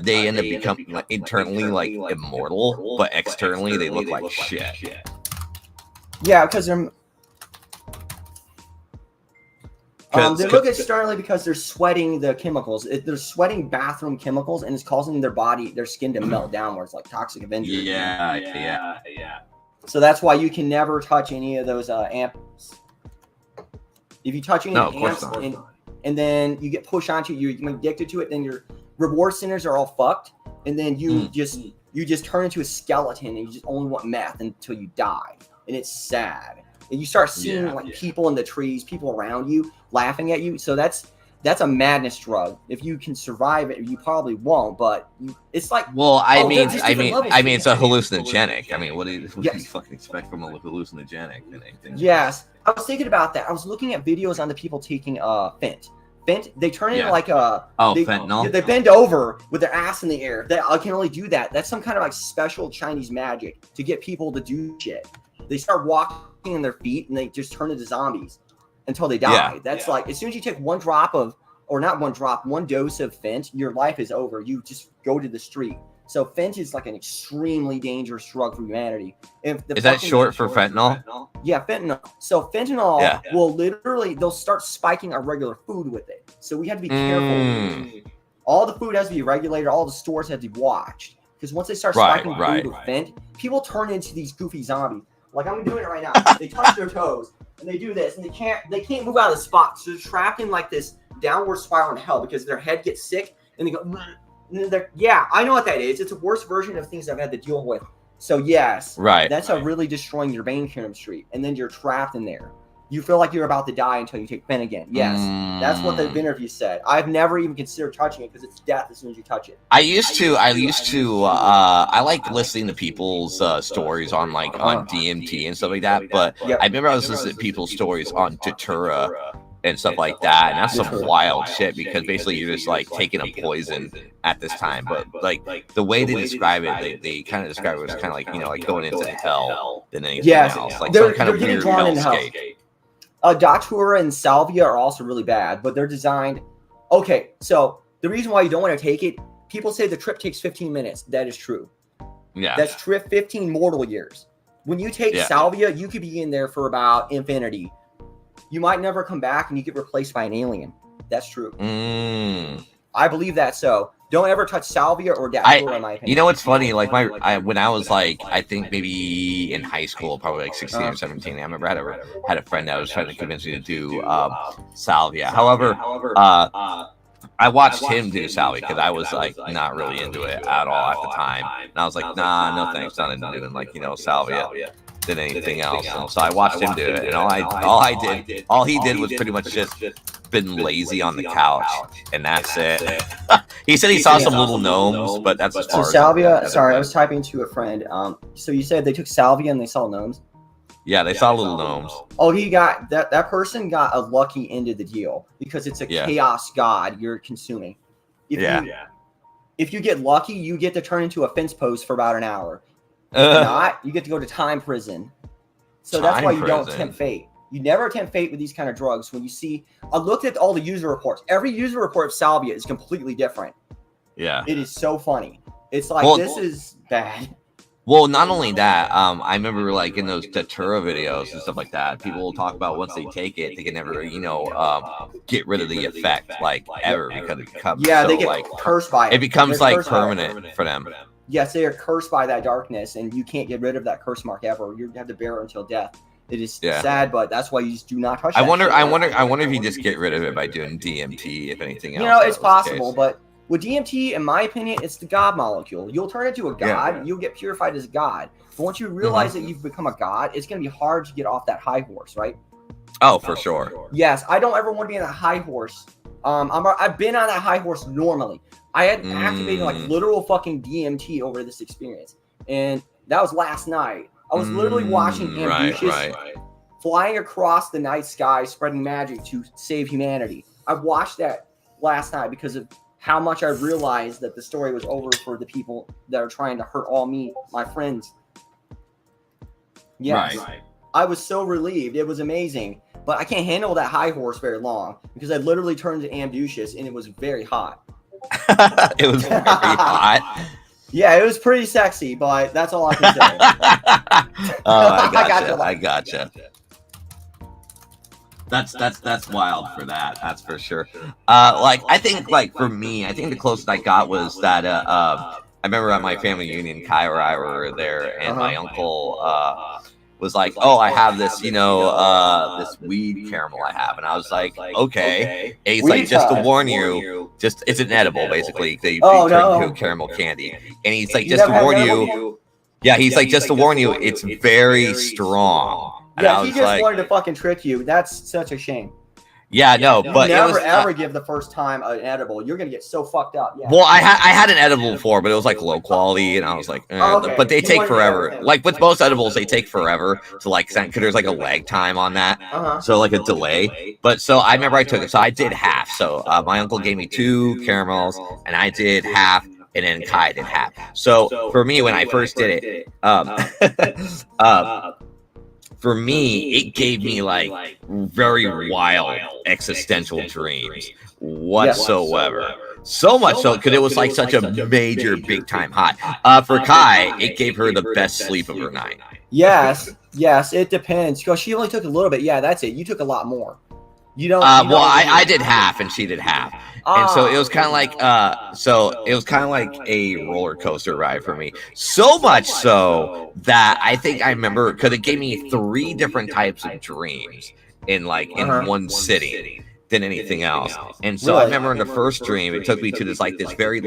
they end up becoming like, internally like immortal, but externally they look like shit. Yeah, because they look externally because they're sweating the chemicals. They're sweating bathroom chemicals, and it's causing their skin to melt downwards like Toxic Avenger. Yeah. So that's why you can never touch any of those amps. If you touch any amps and then you get pushed onto it, you're addicted to it, then your reward centers are all fucked, and then you just turn into a skeleton, and you just only want meth until you die, and it's sad. And you start seeing people in the trees, people around you laughing at you. So that's a madness drug. If you can survive it, you probably won't. But it's like, I mean, it's a hallucinogenic. I mean, what do you fucking expect from a hallucinogenic? Yes, I was thinking about that. I was looking at videos on the people taking Fent. They turn into like fentanyl. They bend over with their ass in the air. I can only do that. That's some kind of like special Chinese magic to get people to do shit. They start walking on their feet and they just turn into zombies until they die. That's like, as soon as you take one dose of Fent, your life is over. You just go to the street. So Fent is like an extremely dangerous drug for humanity. Is that short for fentanyl? Yeah, fentanyl. So fentanyl will they'll start spiking our regular food with it. So we have to be careful. All the food has to be regulated. All the stores have to be watched. Because once they start spiking food with Fent, people turn into these goofy zombies. Like I'm doing it right now. They touch their toes and they do this, and they can't move out of the spot. So they're trapped in like this downward spiral in hell because their head gets sick and they go. I know what that is. It's a worse version of things I've had to deal with. So yes, that's really destroying your vein chemistry, and then you're trapped in there. You feel like you're about to die until you take Fent again. Yes, that's what the interview said. I've never even considered touching it because it's death as soon as you touch it. I like listening to people's stories on on DMT and stuff like that. But I remember I was listening to people's stories on Datura and stuff like that, and that's some wild shit because basically you're just like taking a poison at this time. But like the way they describe it, they kind of describe it as kind of like like going into hell than anything else, like some kind of weird hellscape. Datura and Salvia are also really bad, but they're designed. Okay, so the reason why you don't want to take it, people say the trip takes 15 minutes. That is true. Yeah. That's 15 mortal years. When you take Salvia, you could be in there for about infinity. You might never come back and you get replaced by an alien. That's true. I believe that. So don't ever touch Salvia or Datura, in my opinion. You know what's funny? Like when I was like, I think maybe in high school, probably like 16 or 17, I remember I had a friend that was trying to convince me to do Salvia. However, I watched him do salvia because I was like not really into it at all at the time, and I was like, nah, no thanks, not into doing like salvia than anything else. And so I watched him do it, and all he did was pretty much just been lazy on the couch, and that's it. He said he saw some little gnomes, but that's as far so salvia. Sorry, I was typing to a friend. So you said they took salvia and they saw gnomes. Yeah, they saw little gnomes. Oh, he got that person got a lucky end of the deal because it's a chaos god you're consuming. If you get lucky, you get to turn into a fence post for about an hour. If not, you get to go to time prison. So that's why you don't tempt fate. You never attempt fate with these kind of drugs. When you see, I looked at all the user reports. Every user report of salvia is completely different. Yeah, it is so funny. It's like this is bad. Well, not only that, I remember like in those Datura videos and stuff like that, people will talk about once they take it, they can never, get rid of the effect like ever because it becomes they get like cursed by it. It becomes like permanent for them. Yes, they are cursed by that darkness, and you can't get rid of that curse mark ever. You have to bear it until death. It is sad, but that's why you just do not touch. I wonder if you just get rid of it by doing DMT, if anything else. It's possible, but. With DMT, in my opinion, it's the God molecule. You'll turn into a god. Yeah. You'll get purified as a god. But once you realize that you've become a god, it's going to be hard to get off that high horse, right? Oh, for sure. Yes, I don't ever want to be on that high horse. I've been on that high horse normally. I had activated like literal fucking DMT over this experience. And that was last night. I was literally watching Ambitious flying across the night sky, spreading magic to save humanity. I watched that last night because of how much I realized that the story was over for the people that are trying to hurt my friends. Yes. Right. I was so relieved. It was amazing. But I can't handle that high horse very long because I literally turned to Ambitious and it was very hot. It was very hot. Yeah, it was pretty sexy, but that's all I can say. I gotcha. That's wild for that. That's for sure. I think for me, I think the closest I got was that I remember at my family reunion, Kai or I were there, and my uncle was like, "Oh, I have this, this weed caramel I have," and I was like, "Okay." And he's like, "Just to warn you, it's an edible basically. They turn into caramel candy," and he's like, "Just to warn you." Yeah, he's like, "Just to warn you, it's very strong." And yeah, he just wanted to fucking trick you. That's such a shame. Yeah, no, but never ever give the first time an edible. You're gonna get so fucked up. Yeah. Well, I had an edible before, but it was like low quality, and I was like, but they take forever. Like with most edibles, they take forever to like send because there's like a lag time on that, so like a delay. But so I remember I took it, so I did half. So my uncle gave me 2 caramels, and I did half. And then Kai did half. So for me, when I first did it, for me, it gave me like very wild existential dreams whatsoever. So much so because it was like such a major big time high. For Kai, it gave her the best sleep of her night. Yes, it depends. Because she only took a little bit. Yeah, that's it. You took a lot more. I did half and she did half. And so it was kind of like a roller coaster ride for me. So much so that I think I remember because it gave me 3 different types of dreams in one sitting than anything else. And so I remember in the first dream, it took me to this very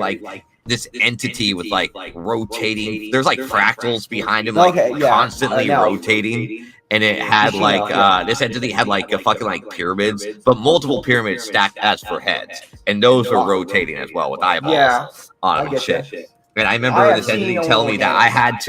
this entity with rotating. There's fractals behind him, constantly rotating. And it had this entity had a fucking pyramids, but multiple pyramids stacked as for heads, and those were rotating as well with eyeballs on them and shit. And I remember this entity telling me that I had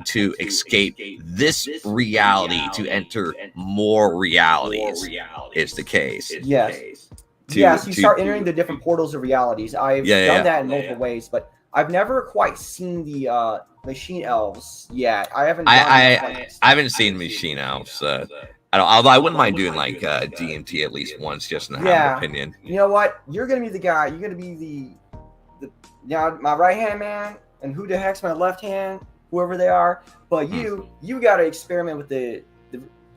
to escape this reality to enter more realities. Is the case? Yes. Yes, you start entering the different portals of realities. I've done that in multiple ways, but I've never quite seen the machine elves yet. I haven't. I haven't seen machine elves. Although I wouldn't mind doing DMT at least once, just to have an opinion. You know what? You're gonna be the guy. You're gonna be the my right hand man, and who the heck's my left hand? Whoever they are. But you got to experiment with the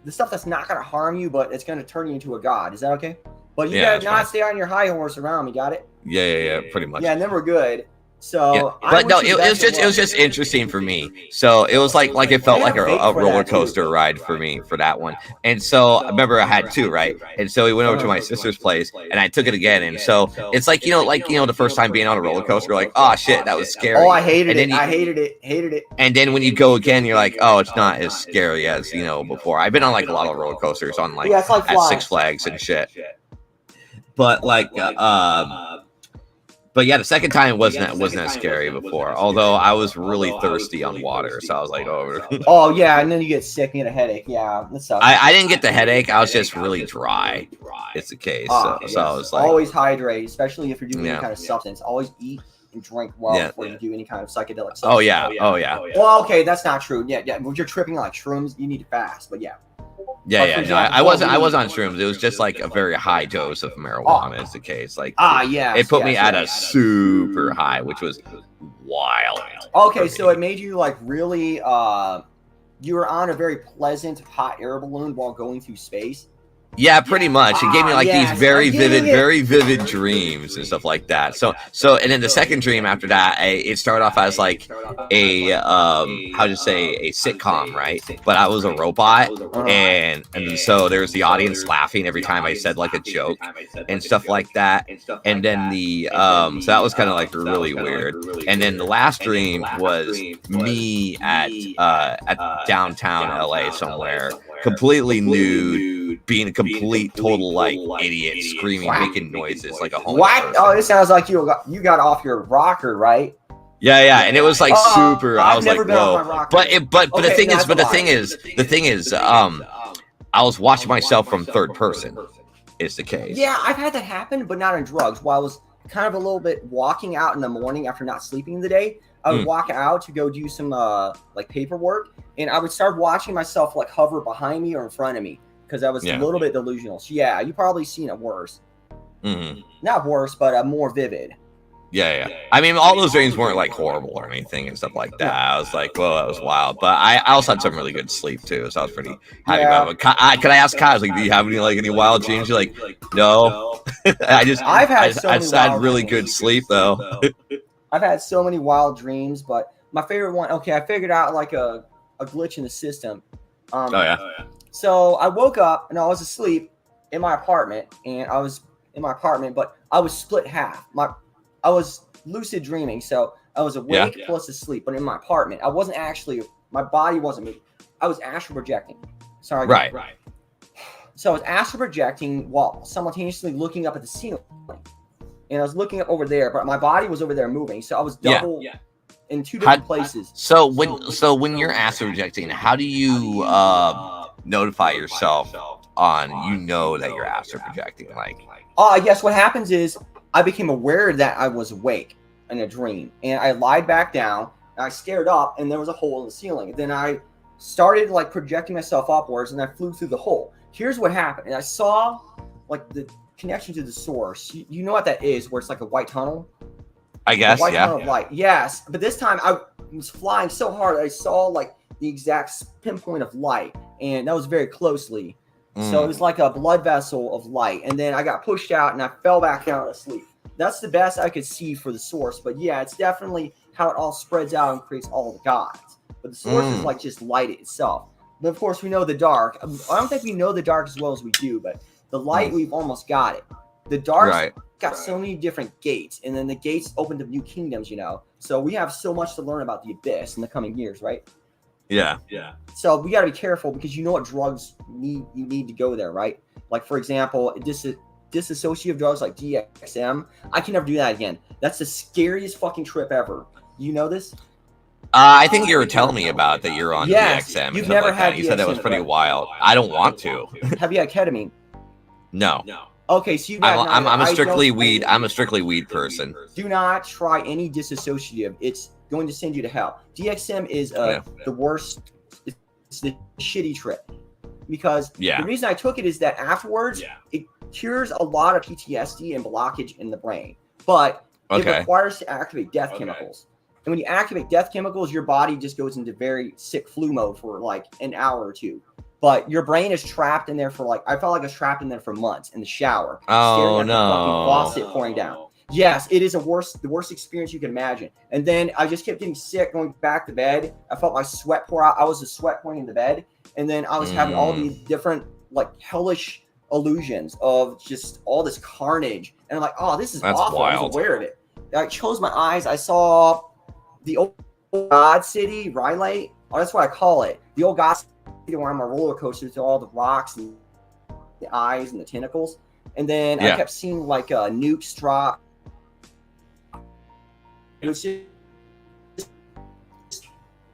stuff that's not gonna harm you, but it's gonna turn you into a god. Is that okay? But you gotta not stay on your high horse around me. Got it? Yeah. Pretty much. Yeah, and then we're good. So, but no, it was just interesting for me. So it was like it felt like a roller coaster ride for me for that one. And so I remember I had two, right? And so we went over to my sister's place, and I took it again. And so it's like the first time being on a roller coaster, like, oh shit, that was scary. Oh, I hated it. I hated it. And then when you go again, you're like, oh, it's not as scary as before. I've been on like a lot of roller coasters on like at Six Flags and shit. But like But yeah, the second time wasn't as scary before. Although I was really thirsty on water, so I was like, oh. Oh yeah, and then you get sick and get a headache. Yeah, that sucks. I didn't get the headache. I was just really dry. It's the case. So I was like, always hydrate, especially if you're doing any kind of substance. Always eat and drink well before you do any kind of psychedelic substance. Oh yeah. Well, okay, that's not true. Yeah. If you're tripping like shrooms, you need to fast. But yeah. Yeah. No, I was on shrooms. It was just like a very high dose of marijuana. Is the case. Like it put me at a super high, which was wild. Okay, so it made you like really. You were on a very pleasant hot air balloon while going through space. Yeah, pretty much. It gave me like these very vivid dreams and stuff like that. So, and then the second dream after that, it started off as like a a sitcom, right? But I was a robot, and so there was the audience laughing every time I said like a joke and stuff like that. And then so that was kind of like really weird. And then the last dream was me at downtown LA somewhere, completely nude, being a complete total like idiot, screaming, making noises like a homeless person. Oh, this sounds like you got off your rocker, right? Yeah, and it was like super. I was like, whoa. But the thing is, I was watching myself from third person. Is the case? Yeah, I've had that happen, but not on drugs. While I was kind of a little bit walking out in the morning after not sleeping the day, I would walk out to go do some like paperwork, and I would start watching myself like hover behind me or in front of me because I was a little bit delusional. So yeah, you probably seen it worse. Mm-hmm. Not worse, but more vivid. Yeah. I mean, all those dreams weren't like horrible or anything and stuff like that. I was like, well, that was wild. But I also had some really good sleep too, so I was pretty happy about it. Could I ask Kyle, like, do you have any wild dreams? You're like, no. I've had really good sleep though. I've had so many wild dreams, but my favorite one. Okay, I figured out like a glitch in the system. So I woke up and I was asleep in my apartment, but I was split half. I was lucid dreaming, so I was awake plus asleep, but in my apartment. I wasn't actually, my body wasn't moving. I was astral projecting. Sorry. Right. So I was astral projecting while simultaneously looking up at the ceiling. And I was looking up over there, but my body was over there moving. So I was double in two different places. So when you're astral projecting, how do you notify yourself on that you're astral projecting? Like, yes, what happens is I became aware that I was awake in a dream, and I lied back down, and I stared up, and there was a hole in the ceiling. And then I started like projecting myself upwards, and I flew through the hole. Here's what happened. And I saw like the connection to the source. You know what that is, where it's like a white tunnel? I guess, tunnel of light. Yes, but this time I was flying so hard I saw like the exact pinpoint of light, and that was very closely. So it was like a blood vessel of light, and then I got pushed out and I fell back down to sleep. That's the best I could see for the source, but yeah, it's definitely how it all spreads out and creates all the gods. But the source is like just light itself. But of course, we know the dark. I don't think we know the dark as well as we do, but the light, we've almost got it. The dark got so many different gates, and then the gates opened up new kingdoms, So we have so much to learn about the abyss in the coming years, right? Yeah. So we got to be careful because you know what drugs you need to go there, right? Like, for example, dissociative drugs like DXM. I can never do that again. That's the scariest fucking trip ever. You know this? I think you were telling me about that you're on DXM. You've never had that. You said that was pretty wild. I don't want to. Have you had ketamine? No. Okay, so I'm a strictly weed person. Do not try any dissociative. It's going to send you to hell. DXM is the worst. It's the shitty trip because the reason I took it is that afterwards it cures a lot of PTSD and blockage in the brain, but it requires to activate death chemicals. And when you activate death chemicals, your body just goes into very sick flu mode for like an hour or two. But your brain is trapped in there for I felt like I was trapped in there for months in the shower. Oh, staring at the fucking faucet pouring down. Yes, it is the worst experience you can imagine. And then I just kept getting sick, going back to bed. I felt my sweat pour out. I was a sweat pouring in the bed, and then I was having all these different like hellish illusions of just all this carnage. And I'm like, oh, this is awful. Wild. I was aware of it. I closed my eyes. I saw the old God City, Rylate. Oh, that's what I call it. The old God City where I'm on a roller coaster through all the rocks and the eyes and the tentacles. And then I kept seeing like nukes drop. It was just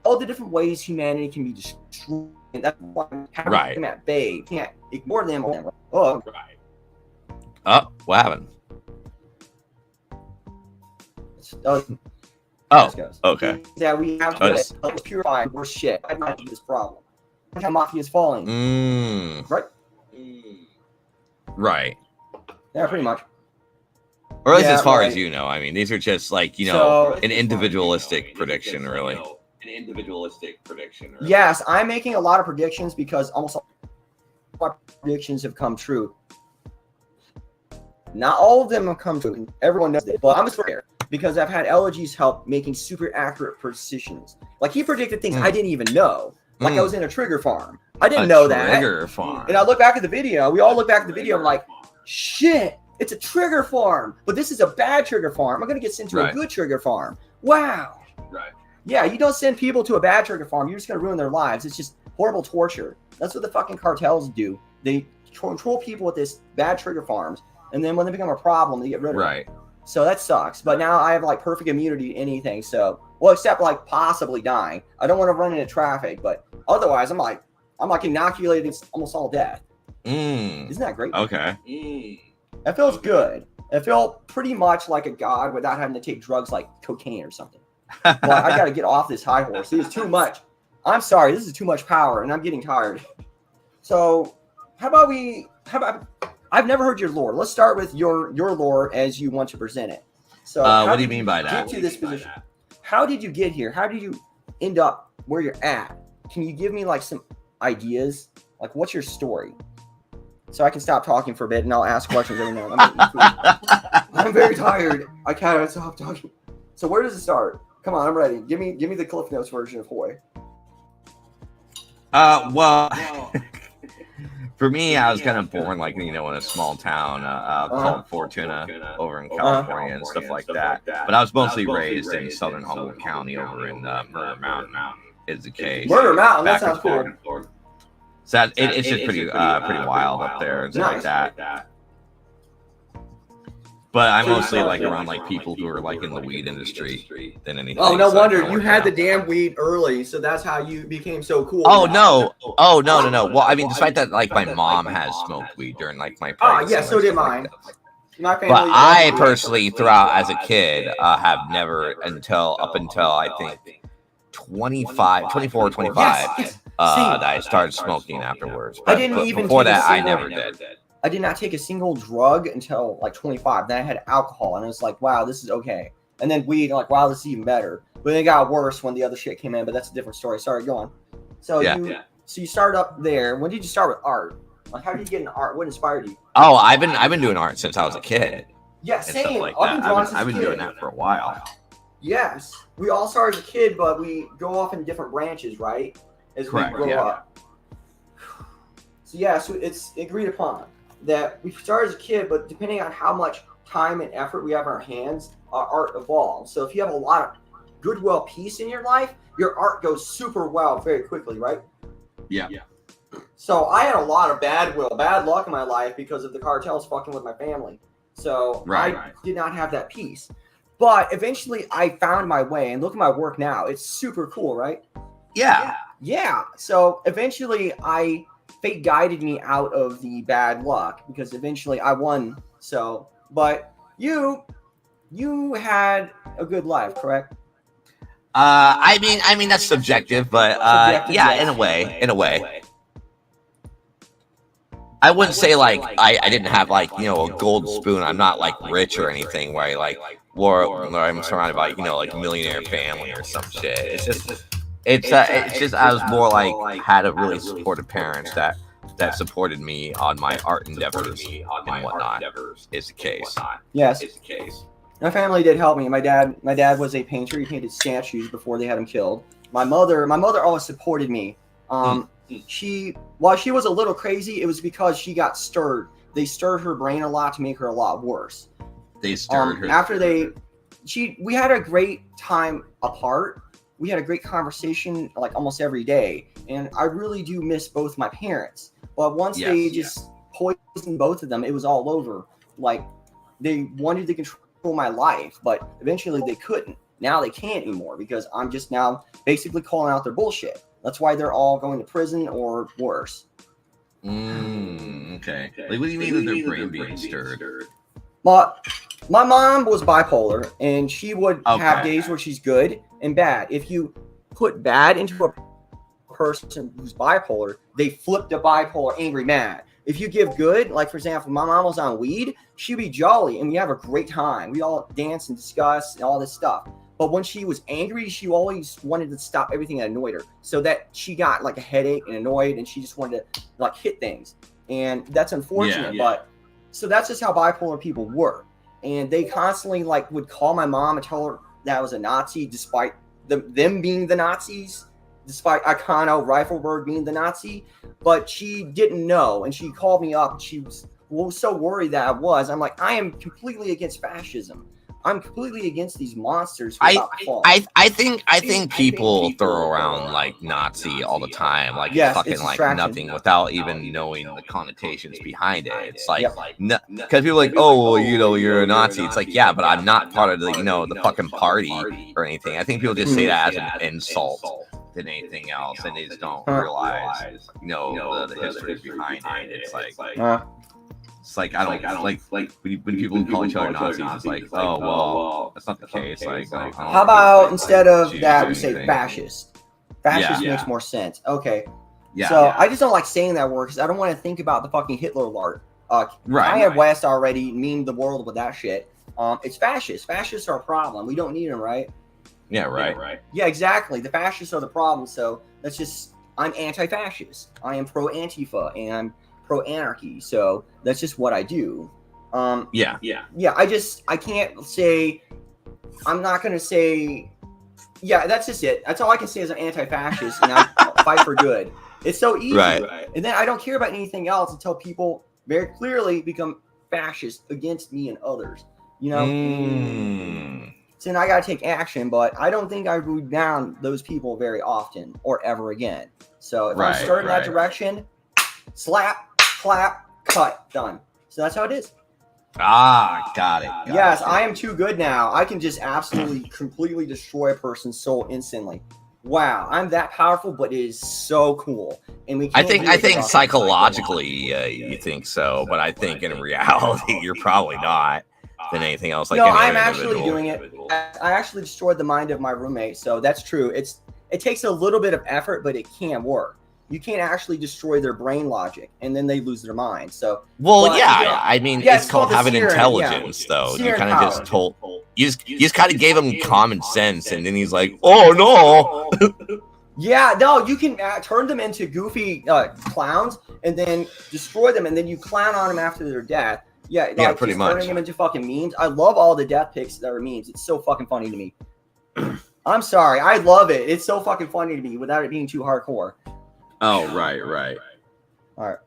all the different ways humanity can be destroyed. And that's why I'm having them at bay. You can't ignore them. Oh, right. Oh, what happened? Okay. Yeah, we have to purify worse shit. I might do this problem. How Mafia is falling. Right? Right. Yeah, pretty much. Or at least as far as you know. I mean, these are just like, an individualistic prediction, really. Yes, I'm making a lot of predictions because almost all my predictions have come true. Not all of them have come true. Everyone knows that. But I'm a swear because I've had Elegy's help making super accurate precisions. Like he predicted things I didn't even know. Like I was in a trigger farm. I didn't know that. Trigger farm. And I look back at the video. We all look back at the video. I'm like, shit, it's a trigger farm. But this is a bad trigger farm. I'm going to get sent to a good trigger farm. Wow. Right. Yeah, you don't send people to a bad trigger farm. You're just going to ruin their lives. It's just horrible torture. That's what the fucking cartels do. They control people with this bad trigger farms. And then when they become a problem, they get rid of them. So that sucks. But now I have like perfect immunity to anything. So, well, except like possibly dying. I don't want to run into traffic. But otherwise, I'm like inoculated against almost all death. Isn't that great? Okay. That feels good. I feel pretty much like a god without having to take drugs like cocaine or something. Well, I got to get off this high horse. This is too much. I'm sorry. This is too much power, and I'm getting tired. So, how about I've never heard your lore. Let's start with your lore as you want to present it. So, what do you mean by that? Get to this position. How did you get here? How did you end up where you're at? Can you give me like some ideas? Like, what's your story? So I can stop talking for a bit, and I'll ask questions every now and then. I'm very tired. I can't stop talking. So where does it start? Come on, I'm ready. Give me the Cliff Notes version of Hoy. Well, for me, I was kind of born like in a small town called Fortuna over in California and stuff like that. But I was mostly raised in southern Humboldt County over in Murder Mountain. Is the case. Murder Mountain. That sounds cool. So it's just pretty wild up there and stuff like that. But I'm mostly like around like people who are like in the weed industry than anything. Oh, no wonder you had the damn weed early, so that's how you became so cool. Oh no! Well, I mean, despite that, like my mom has smoked weed during like my pregnancy. Yeah, so did mine. My family. But I personally, throughout as a kid, have never up until I think 24 or 25 that I started smoking afterwards. But, I didn't even before that, I never did. I did not take a single drug until like 25. Then I had alcohol, and I was like, wow, this is okay. And then weed, like, wow, this is even better. But it got worse when the other shit came in, but that's a different story. Sorry, go on. So you started up there. When did you start with art? Like, how did you get into art? What inspired you? Oh, I've been doing art since I was a kid. Yeah, same. Like I've been doing that for a while. Yes, we all start as a kid, but we go off in different branches, right? As we grow up. So it's agreed upon that we start as a kid, but depending on how much time and effort we have in our hands, our art evolves. So if you have a lot of goodwill, peace in your life, your art goes super well very quickly, right? Yeah. So I had a lot of bad luck in my life because of the cartels fucking with my family. So I did not have that peace. But eventually I found my way, and look at my work now. It's super cool, right? Yeah. So eventually fate guided me out of the bad luck because eventually I won. So, but you had a good life, correct? I mean that's subjective, but in a way. I wouldn't say like I didn't have like a gold spoon. I'm not like rich or anything where I'm surrounded by like a millionaire family or some shit. It's just I was more like had a really supportive parents that supported me on my art endeavors and whatnot. Is the case. Yes. My family did help me. My dad was a painter. He painted statues before they had him killed. My mother always supported me. While she was a little crazy, it was because she got stirred. They stirred her brain a lot to make her a lot worse. They stirred her. We had a great time apart. We had a great conversation like almost every day. And I really do miss both my parents. But once they just poisoned both of them, it was all over. Like, they wanted to control my life, but eventually they couldn't. Now they can't anymore because I'm just now basically calling out their bullshit. That's why they're all going to prison or worse. Okay. Like, what do you mean with their brain being stirred? My mom was bipolar, and she would have days where she's good and bad. If you put bad into a person who's bipolar, they flip to bipolar, angry, mad. If you give good, like for example, my mom was on weed, she'd be jolly and we have a great time. We all dance and discuss and all this stuff. But when she was angry, she always wanted to stop everything that annoyed her. So that she got like a headache and annoyed, and she just wanted to like hit things. And that's unfortunate, but so that's just how bipolar people were. And they constantly like would call my mom and tell her that I was a Nazi, despite them being the Nazis, despite Icano Rifleberg being the Nazi. But she didn't know, and she called me up. She was so worried that I was. I'm like, I am completely against fascism. I'm completely against these monsters. I think people throw around like Nazi all the time, like fucking like nothing, without even knowing the connotations behind it. It's like because people are like, oh, well, you're a Nazi. It's like, yeah, but I'm not part of the the fucking party or anything. I think people just say that as an insult than anything else, and they just don't realize the history behind it. It's like I don't like when people call each other Nazis. It's like, oh well, that's not the case. Like, how about instead of that we say fascist? Fascist makes more sense. Okay. Yeah. So I just don't like saying that word because I don't want to think about the fucking Hitler alert. Kanye West already memed the world with that shit. It's fascists. Fascists are a problem. We don't need them, right? Yeah, right. Yeah, exactly. The fascists are the problem. So that's just, I'm anti-fascist. I am pro-Antifa, and I'm pro-anarchy. So that's just what I do. Yeah. I can't say, I'm not going to say, that's just it. That's all I can say is I'm anti-fascist, and I fight for good. It's so easy. Right. And then I don't care about anything else until people very clearly become fascist against me and others. So then I got to take action, but I don't think I root down those people very often or ever again. So if I'm starting that direction, slap, clap, cut, done. So that's how it is. Got it. Yes, I am too good now. I can just absolutely, completely destroy a person's soul instantly. Wow, I'm that powerful, but it is so cool. And we can't I think psychologically you think so, but I think in reality you're probably not than anything else. No, I'm actually doing it. I actually destroyed the mind of my roommate, so that's true. It takes a little bit of effort, but it can work. You can't actually destroy their brain logic, and then they lose their mind. So, I mean, it's called having intelligence, though. You kind of just told, you just kind of gave him common sense, and then he's like, oh no. You can turn them into goofy clowns, and then destroy them, and then you clown on them after their death. Yeah, pretty much. Turning them into fucking memes. I love all the death pics that are memes. It's so fucking funny to me. I'm sorry, I love it. It's so fucking funny to me without it being too hardcore. Oh, right. All right.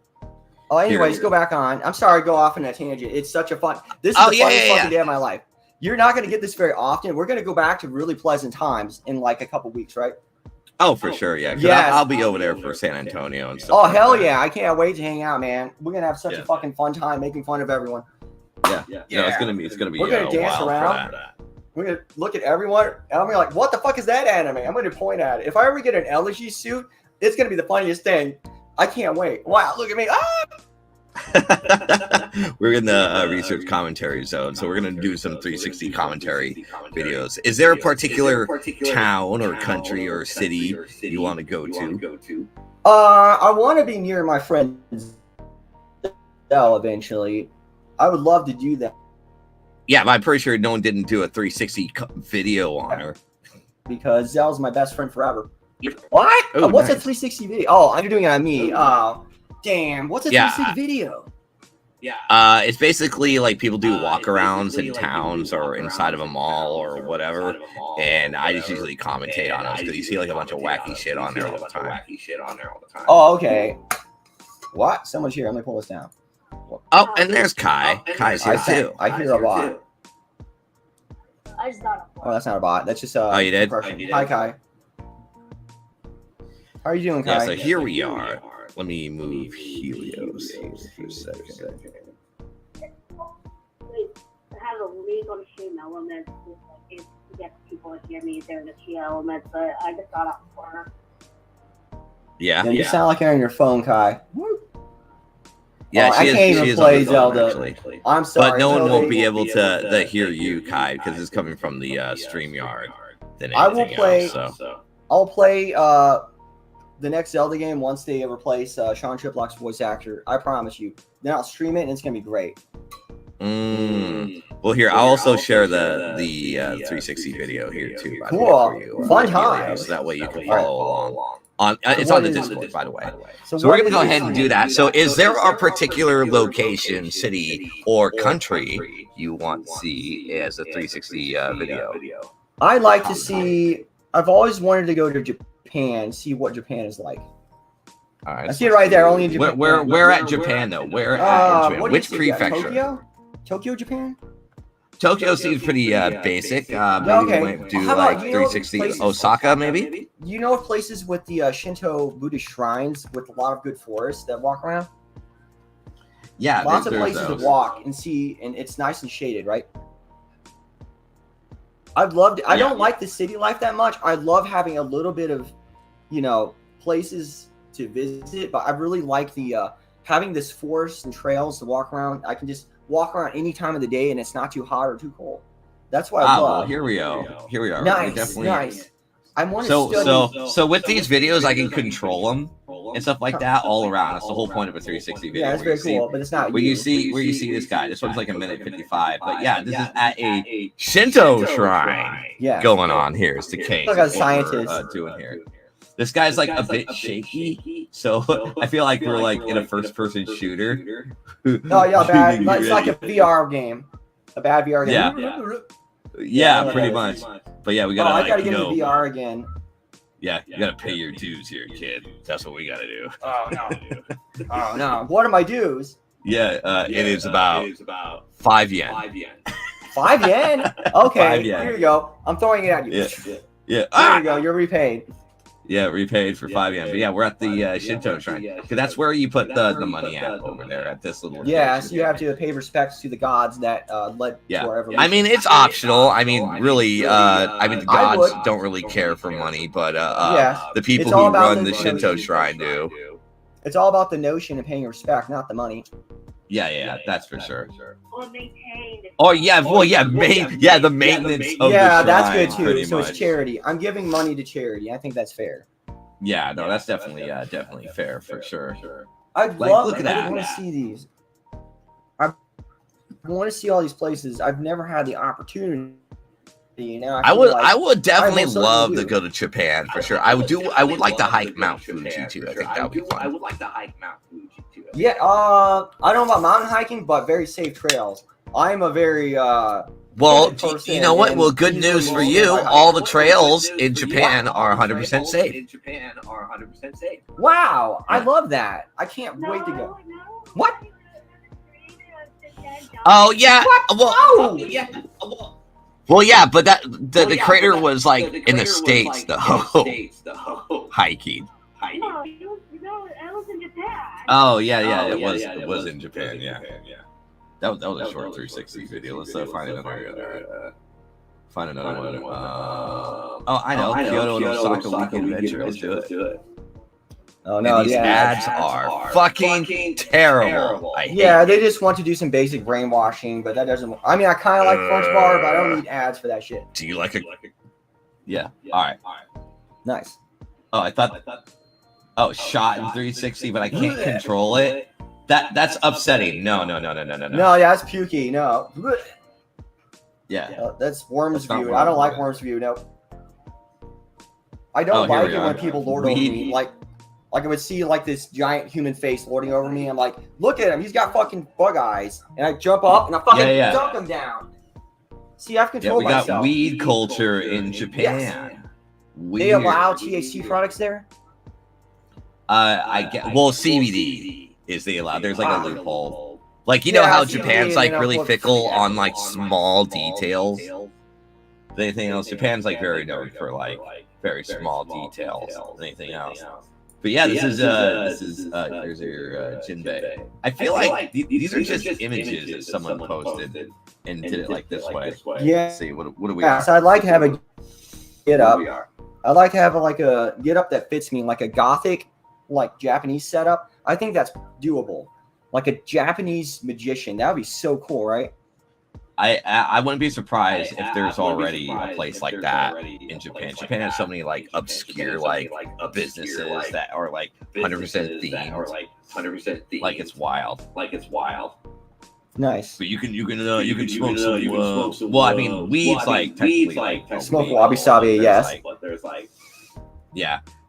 Oh, anyways, go back on. I'm sorry, go off on that tangent. It's such a fun. This is the funniest fucking day of my life. You're not going to get this very often. We're going to go back to really pleasant times in like a couple weeks, right? Oh, for sure, yeah. Yes. I'll be over there for San Antonio and stuff. Oh, hell yeah. I can't wait to hang out, man. We're going to have such a fucking fun time making fun of everyone. Yeah. No, it's going to be We're going to dance around. We're going to look at everyone. And I'm going to be like, what the fuck is that anime? I'm going to point at it. If I ever get an elegy suit, it's going to be the funniest thing. I can't wait. Wow, look at me. We're in the research commentary zone, so we're going to do some 360 commentary videos. Is there a particular town or country or city you want to go to? I want to be near my friend Zell eventually. I would love to do that. Yeah, but I'm pretty sure no one didn't do a 360 video on her. Because Zell's my best friend forever. What? What's a 360 video? Oh, you're doing it on me. Oh, damn. What's a 360 video? It's basically like people do walkarounds in towns or inside of a mall or whatever, and I just usually commentate on those because you see like a bunch of wacky shit on there all the time. Oh, okay. What? Someone's here. Let me pull this down. Oh, and there's Kai. Kai's here too. I hear a bot. I just not a Oh, that's not a bot. That's just Oh, you did? Hi, Kai. How are you doing, Kai? Yeah, so here we are. Let me move Helios for a second. I have a legal shame element to get people to hear me during the T element, but I just got off corner. Yeah. You sound like you're on your phone, Kai. Yeah, I can't even play Zelda. Actually. I'm sorry. But no one Zelda, won't be able to hear you, Kai, because it's coming from the StreamYard. I will play. Else, so. I'll play the next Zelda game once they replace Sean Triplock's voice actor. I promise you. Then I'll stream it and it's gonna be great. Well, here I'll also share the 360 video here too. By Cool. the way, for you, Fun time. So that way you can follow along. It's on the Discord, by the way. So So we're going to go ahead and do that. So is there a particular location, city, or country you want to see as a 360 video? I'd like to see. I've always wanted to go to Japan, see what Japan is like. All right. I see it right there. Only in Japan. Where at Japan though? Where at Japan? what do you Which see? prefecture? Tokyo, Japan. Tokyo seems pretty basic. Maybe okay. we might do How about, like 360 Osaka, maybe. You know of places with the Shinto Buddhist shrines with a lot of good forests that walk around? Yeah, Lots of there's places those. to walk and see, and it's nice and shaded, right? I'd love to. I don't like the city life that much. I love having a little bit of, places to visit, but I really like the having this forest and trails to walk around. I can just walk around any time of the day, and it's not too hot or too cold. That's what I love. Well, here we are. Nice, nice. I want to study. So with these videos, I can control them and stuff like that all around. That's the whole point of a 360 video. Yeah, that's very cool, but it's not where you see this guy. This one's like a minute 55, but yeah, this is at a Shinto shrine. Yeah, going on here. It's the case. Like a scientist doing here. This guy's like a bit shaky, so I feel like we're like in a first-person shooter. Oh yeah, bad. It's like a VR game, a bad VR game. Yeah, pretty much. But yeah, we gotta. I gotta get into VR again. Yeah, you gotta pay your dues here, kid. That's what we gotta do. Oh no. Oh no. What are my dues? Yeah, it is about 5 yen. 5 yen? Okay. 5 yen. Here you go. I'm throwing it at you. Yeah. There you go. You're repaid. Yeah, repaid for 5 yen. But yeah, we're at the Shinto shrine. Because that's where you put the money at over there at this little. Yeah, so you have to pay respects to the gods that led to our evolution. I mean, it's optional. I mean, really, the gods don't really care for money, but the people who run the Shinto shrine do. It's all about the notion of paying respect, not the money. Yeah, that's for sure. Or maintain. Oh yeah, the maintenance of the shrine, that's good too. So much. It's charity. I'm giving money to charity. I think that's fair. Yeah, no, that's definitely fair for sure. I'd Like, love. look at I that. want to see these. I want to see all these places. I've never had the opportunity. I would definitely love to go to Japan for sure. I would like to hike Mount Fuji too. I think that would be fun. I would like to hike Mount Fuji too. Yeah, I don't know about mountain hiking, but very safe trails. I'm a very well, you know what? Well, good news for you. All the trails in Japan are 100% safe. Wow, I love that. I can't wait to go. What? Oh yeah. Well, Well, yeah, but the crater was like in the States though. Hiking. No, I was in Japan. Oh yeah, it was in Japan. Yeah. That was a short 360 video. Let's find another one. Oh, I know. Kyoto and Osaka Weekend Adventure. Let's do it. Oh no, these ads are fucking terrible. I hate they just want to do some basic brainwashing, but that doesn't. I mean, I kind of like Crunch Bar, but I don't need ads for that shit. Do you like it? Yeah. All right. Nice. Oh, I thought. Oh, shot in 360, but I can't control it. That's upsetting. No. No, yeah, that's pukey. No. Yeah. That's Worms That's not View. I don't like Worms. Worms View. No. I don't like it when people lord over me. Like, Like I would see like this giant human face lording over me. I'm like, look at him. He's got fucking bug eyes. And I jump up and I fucking dunk him down. See, I've controlled myself. We got weed culture in Japan. Yes. They allow THC products there? I get. Well, CBD is they allow. There's like a loophole. Like, you know how Japan's like really fickle on like small details. Anything else? Japan's like very known for like very small details. Anything else? But yeah, this is here's your Jinbei. I feel like these are just images that someone posted and did it like this way. Yeah. Let's see what do we? Yeah. So I'd like to have a get up. I'd like to have like a get up that fits me, like a Gothic, like Japanese setup. I think that's doable. Like a Japanese magician, that would be so cool, right? I wouldn't be surprised if there's already a place like that in Japan. Japan has so many like obscure like businesses that are like 100% themed. Like it's wild. Nice. But you can smoke some. Well, I mean, weed's like technically like smoke wabi sabi, yes. But there's like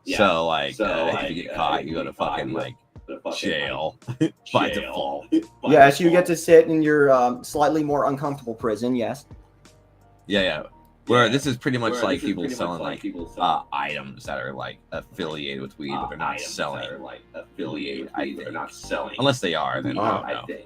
So like if you get caught, you go to fucking like jail by default. Yes, you get to sit in your slightly more uncomfortable prison. Yes. Yeah. Where this is pretty much like people selling like items that are like affiliated with weed, but they're not selling. I think. Unless they are, then I don't know.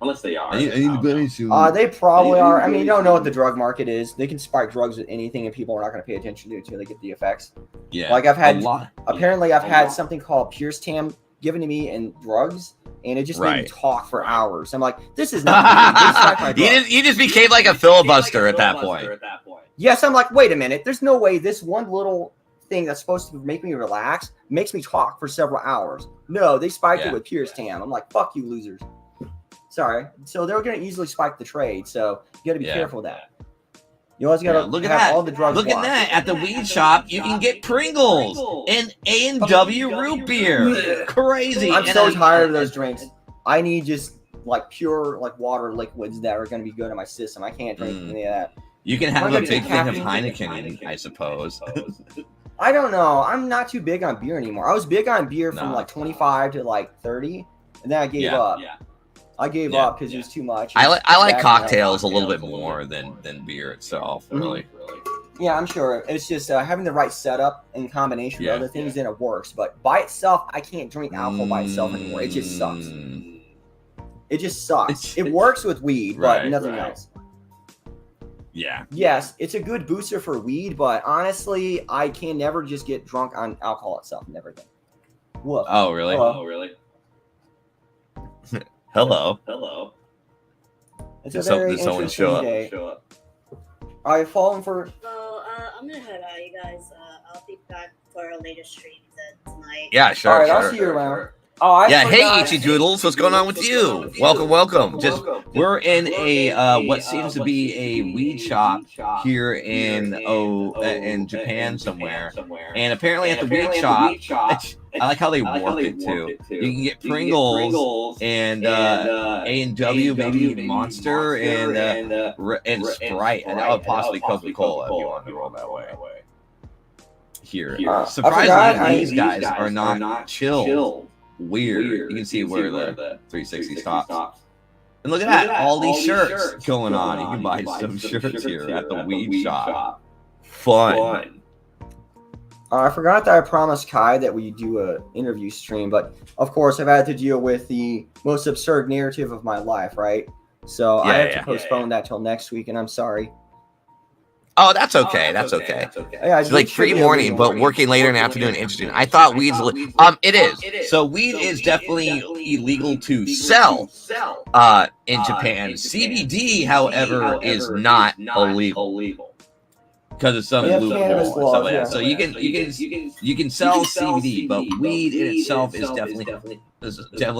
Unless they are. They probably are. I mean, you don't know what the drug market is. They can spike drugs with anything, and people are not going to pay attention to it until they get the effects. Yeah. Like I've had something called Pierce Tam given to me in drugs, and it just made me talk for hours. I'm like, this is not. You just became like a filibuster at that point. Yes, I'm like, wait a minute. There's no way this one little thing that's supposed to make me relax makes me talk for several hours. No, they spiked it with Pierce Tam. I'm like, fuck you, losers. Sorry. So they're going to easily spike the trade. So you got to be careful of that. You always got to look at that. All the drugs. Look at that. At the weed shop, you can get Pringles and A&W root beer. Crazy. I'm so tired of those drinks. I need just like pure like water liquids that are going to be good in my system. I can't drink any of that. You can have a big thing of Heineken, I suppose. I don't know. I'm not too big on beer anymore. I was big on beer from like 25 to like 30, and then I gave up. I gave up because it was too much. I like cocktails a little bit more than beer itself, really. Yeah, I'm sure. It's just having the right setup in combination with other things, then it works. But by itself, I can't drink alcohol by itself anymore. It just sucks. It just sucks. It works with weed, but nothing else. Yeah. Yes, it's a good booster for weed, but honestly, I can never just get drunk on alcohol itself. Never again. Woof. Oh, really? Hello. Hello. It's a very interesting day. Are you falling for? So I'm gonna head out, you guys. I'll be back for a later stream tonight. Yeah, sure. All right, I'll see you around. Oh, hey, Itchy Doodles, what's going on with you? Welcome. We're in a what seems to be a weed shop here in Japan somewhere, and apparently at the weed shop, I like how they warp it too. You can get Pringles and A&W, maybe Monster and Sprite, and that would possibly Coca-Cola if you want to roll that way. Here, surprisingly, these guys are not chill. Weird. You can see where the 360 stops. And look at that. All these shirts going on. You can buy some shirts here at the weed shop. Fun. I forgot that I promised Kai that we do a interview stream, but of course I've had to deal with the most absurd narrative of my life, right? So I have to postpone that till next week, and I'm sorry. Oh, that's okay. That's okay. Yeah, it's like free morning, but working later in the afternoon. Interesting. I thought weed's it is. So weed is definitely illegal to sell in Japan. CBD, however, is not illegal because of some loophole and stuff like that. So you can sell CBD, but weed in itself is definitely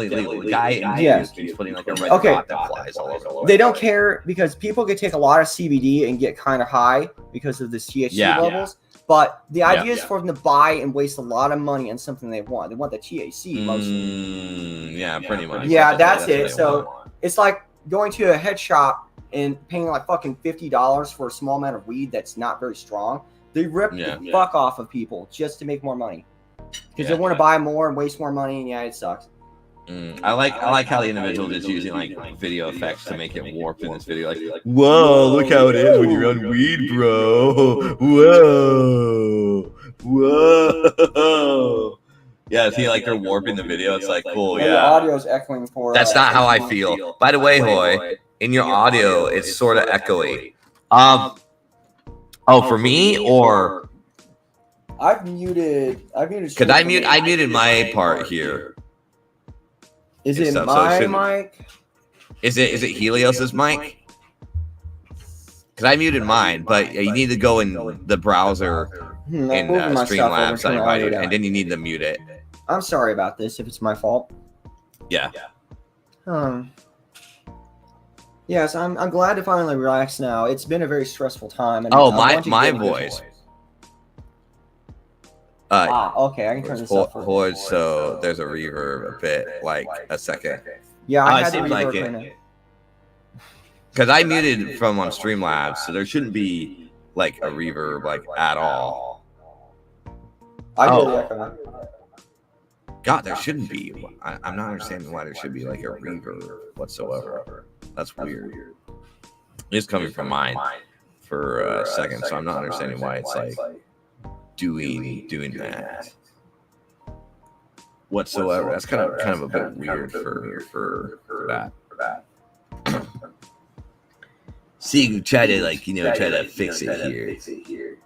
illegal. The guy he's putting like a red dot that flies all over the place. They don't care because people can take a lot of CBD and get kind of high because of the THC levels. But the idea is for them to buy and waste a lot of money on something they want. They want the THC mostly. Pretty much. Yeah, that's it. So it's like going to a head shop and paying like fucking $50 for a small amount of weed that's not very strong. They rip the fuck off of people just to make more money. because they want to buy more and waste more money, and yeah, it sucks. I like how the individual is using like video effects to make it warp in this video. Like, whoa, look how it is when you're on weed, bro. Whoa, whoa. Yeah, see, like they're warping the video. It's like, cool, Yeah, yeah. the audio's echoing for. That's not how I feel. By the way, Hoy, in your audio, it's sort of echoey. Oh, for me or I've muted. because I muted my part here. Is it So my it mic? Is it Helios's mic? Because I muted mine, but you need to go in the browser in Streamlabs, and then you need to mute it. I'm sorry about this if it's my fault. Yeah. Yes, I'm glad to finally relax now. It's been a very stressful time. And My voice. Okay, I can turn this off. So there's a reverb a bit, like a second. Yeah, I had to seems like reverb it. right now. Because I muted from on Streamlabs, so there shouldn't be like a reverb like at all. I hear the echo. God, there shouldn't be. I'm not understanding why there should be like a reverb whatsoever. That's weird. It's coming from mine for a second, so I'm not understanding why it's like doing that whatsoever. That's kind of a bit weird for that. See, you try to try to fix it here.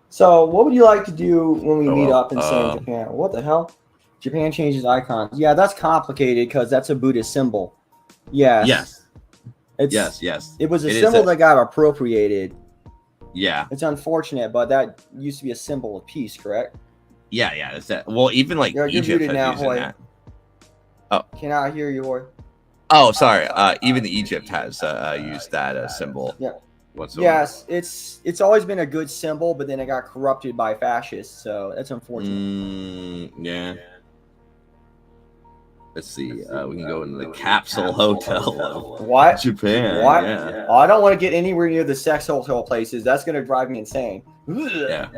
So, what would you like to do when we meet up in Japan? What the hell? Japan changes icons. Yeah, that's complicated because that's a Buddhist symbol. Yes. Yes. It was a symbol that got appropriated. Yeah. It's unfortunate, but that used to be a symbol of peace, correct? Yeah. It's that. Well, even like Egypt has using that. Oh. Cannot hear you, Hoy. Oh, sorry. Even Egypt has used that symbol. Yeah. Whatsoever. Yes, it's always been a good symbol, but then it got corrupted by fascists, so that's unfortunate. Yeah. Let's see. We can go into the capsule hotel of What? Japan. What? Yeah. Oh, I don't want to get anywhere near the sex hotel places. That's going to drive me insane. Yeah.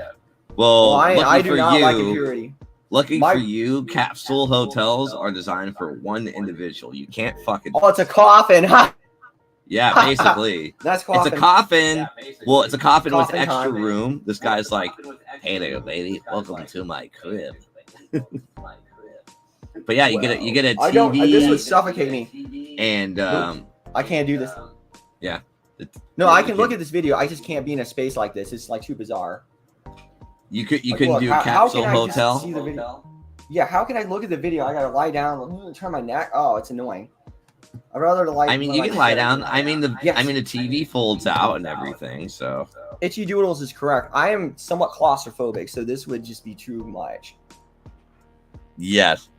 Well, I do not like impurity. Lucky for you, capsule hotels are designed for one individual. You can't fucking. Oh, it's a coffin. Yeah, basically. That's coffin. It's a coffin. Well, it's a coffin with Coffin extra time. room. This guy's like, "Hey there, baby. Welcome to my crib." But yeah, you get a TV. This would suffocate me. And I can't do this. Yeah. No, I can look at this video. I just can't be in a space like this. It's like too bizarre. You couldn't do a capsule hotel. See the video? Yeah, how can I look at the video? I gotta lie down, turn my neck. Oh, it's annoying. I'd rather I mean, you can lie down. I mean, the TV folds out and everything. So Itchy Doodles is correct. I am somewhat claustrophobic, so this would just be too much. yes.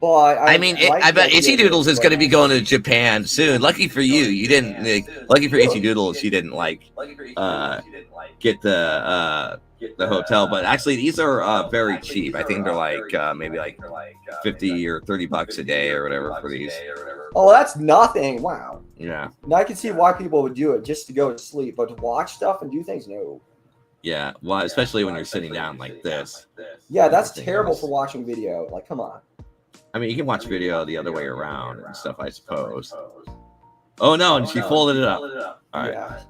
But I bet Itchy Doodles is going to be going to Japan soon. Lucky for you, you didn't. Lucky for Itchy Doodles, you didn't get the hotel. But actually, these are very cheap. I think they're like maybe like $50 or $30 a day or whatever for these. Oh, that's nothing. Wow. Yeah. Now I can see why people would do it just to go to sleep, but to watch stuff and do things, no. Yeah. Well, especially when you're sitting down like this. Yeah, that's terrible for watching video. Like, come on. I mean, you can watch video the other way around and stuff, I suppose. Oh no, and she folded it up. All right. Yeah.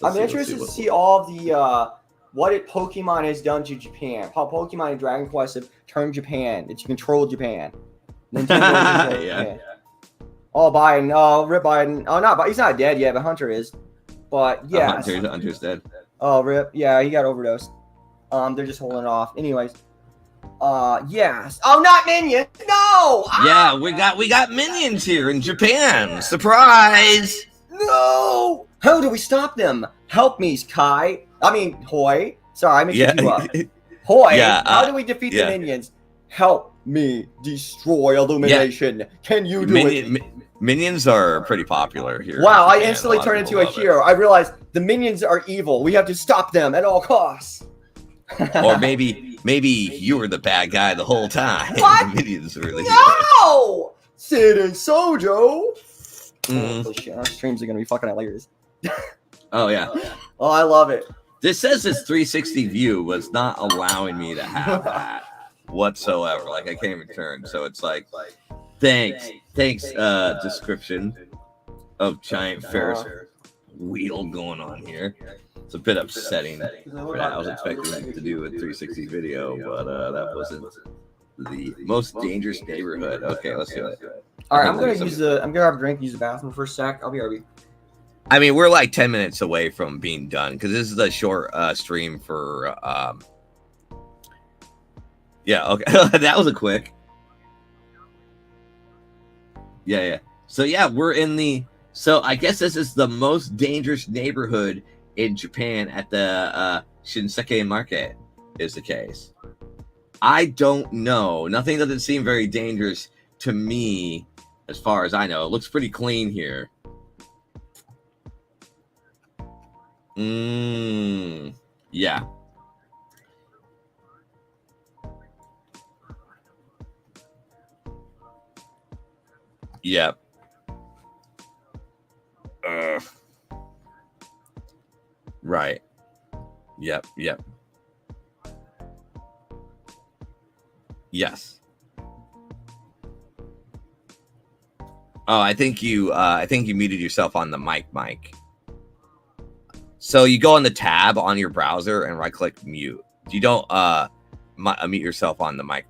I'm interested to see all the what Pokemon has done to Japan. How Pokemon and Dragon Quest have turned Japan. It's controlled Japan. Yeah. Oh, Biden. Oh, Rip Biden. Oh, not. He's not dead yet, but Hunter is. But yeah. Hunter's dead. Oh, Rip. Yeah, he got overdosed. They're just holding it off. Anyways. Yes. Oh, not Minions. No. Yeah, we got Minions here in Japan. Surprise. No. How do we stop them? Help me, Kai. I mean, Hoy. Sorry, I mixed you up. Hoy. Yeah, how do we defeat the Minions? Help me destroy Illumination. Yeah. Can you do it? Minions are pretty popular here. Wow, I instantly turned into a hero. I realized the Minions are evil. We have to stop them at all costs. Or maybe you were the bad guy the whole time. What? The Minions were the No! Sid and Sojo. Mm. Holy shit, our streams are gonna be fucking hilarious. Oh yeah. Oh, I love it. This says this 360 view was not allowing me to have that whatsoever. Like I can't even turn. So it's like, thanks, description of giant Ferris wheel going on here. It's a bit upsetting for that. I was expecting to do a 360 video, but that wasn't the most dangerous neighborhood. Okay, let's do it. All right, I'm gonna have a drink, use the bathroom for a sec. I'll be RB. I mean, we're like 10 minutes away from being done because this is a short stream for. Yeah, okay, that was a quick. Yeah. So yeah, we're in the. So I guess this is the most dangerous neighborhood in Japan at the Shinseki market is the case. I don't know. Nothing doesn't seem very dangerous to me as far as I know. It looks pretty clean here. Yeah. Yep. Right. Yep. Yes. Oh, I think you muted yourself on the mic. So you go on the tab on your browser and right click mute. You don't mute yourself on the mic.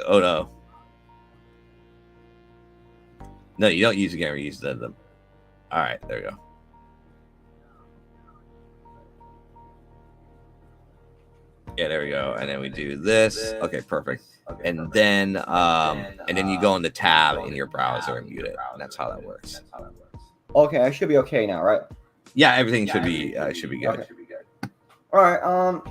Oh no. No, you don't use the camera, you use the all right, there you go. Yeah, there we go. And then we do this. Okay, perfect. And then you go on the tab in your browser and mute it. And that's how that works. Okay, I should be okay now, right? Yeah, everything should be good. Okay. All right.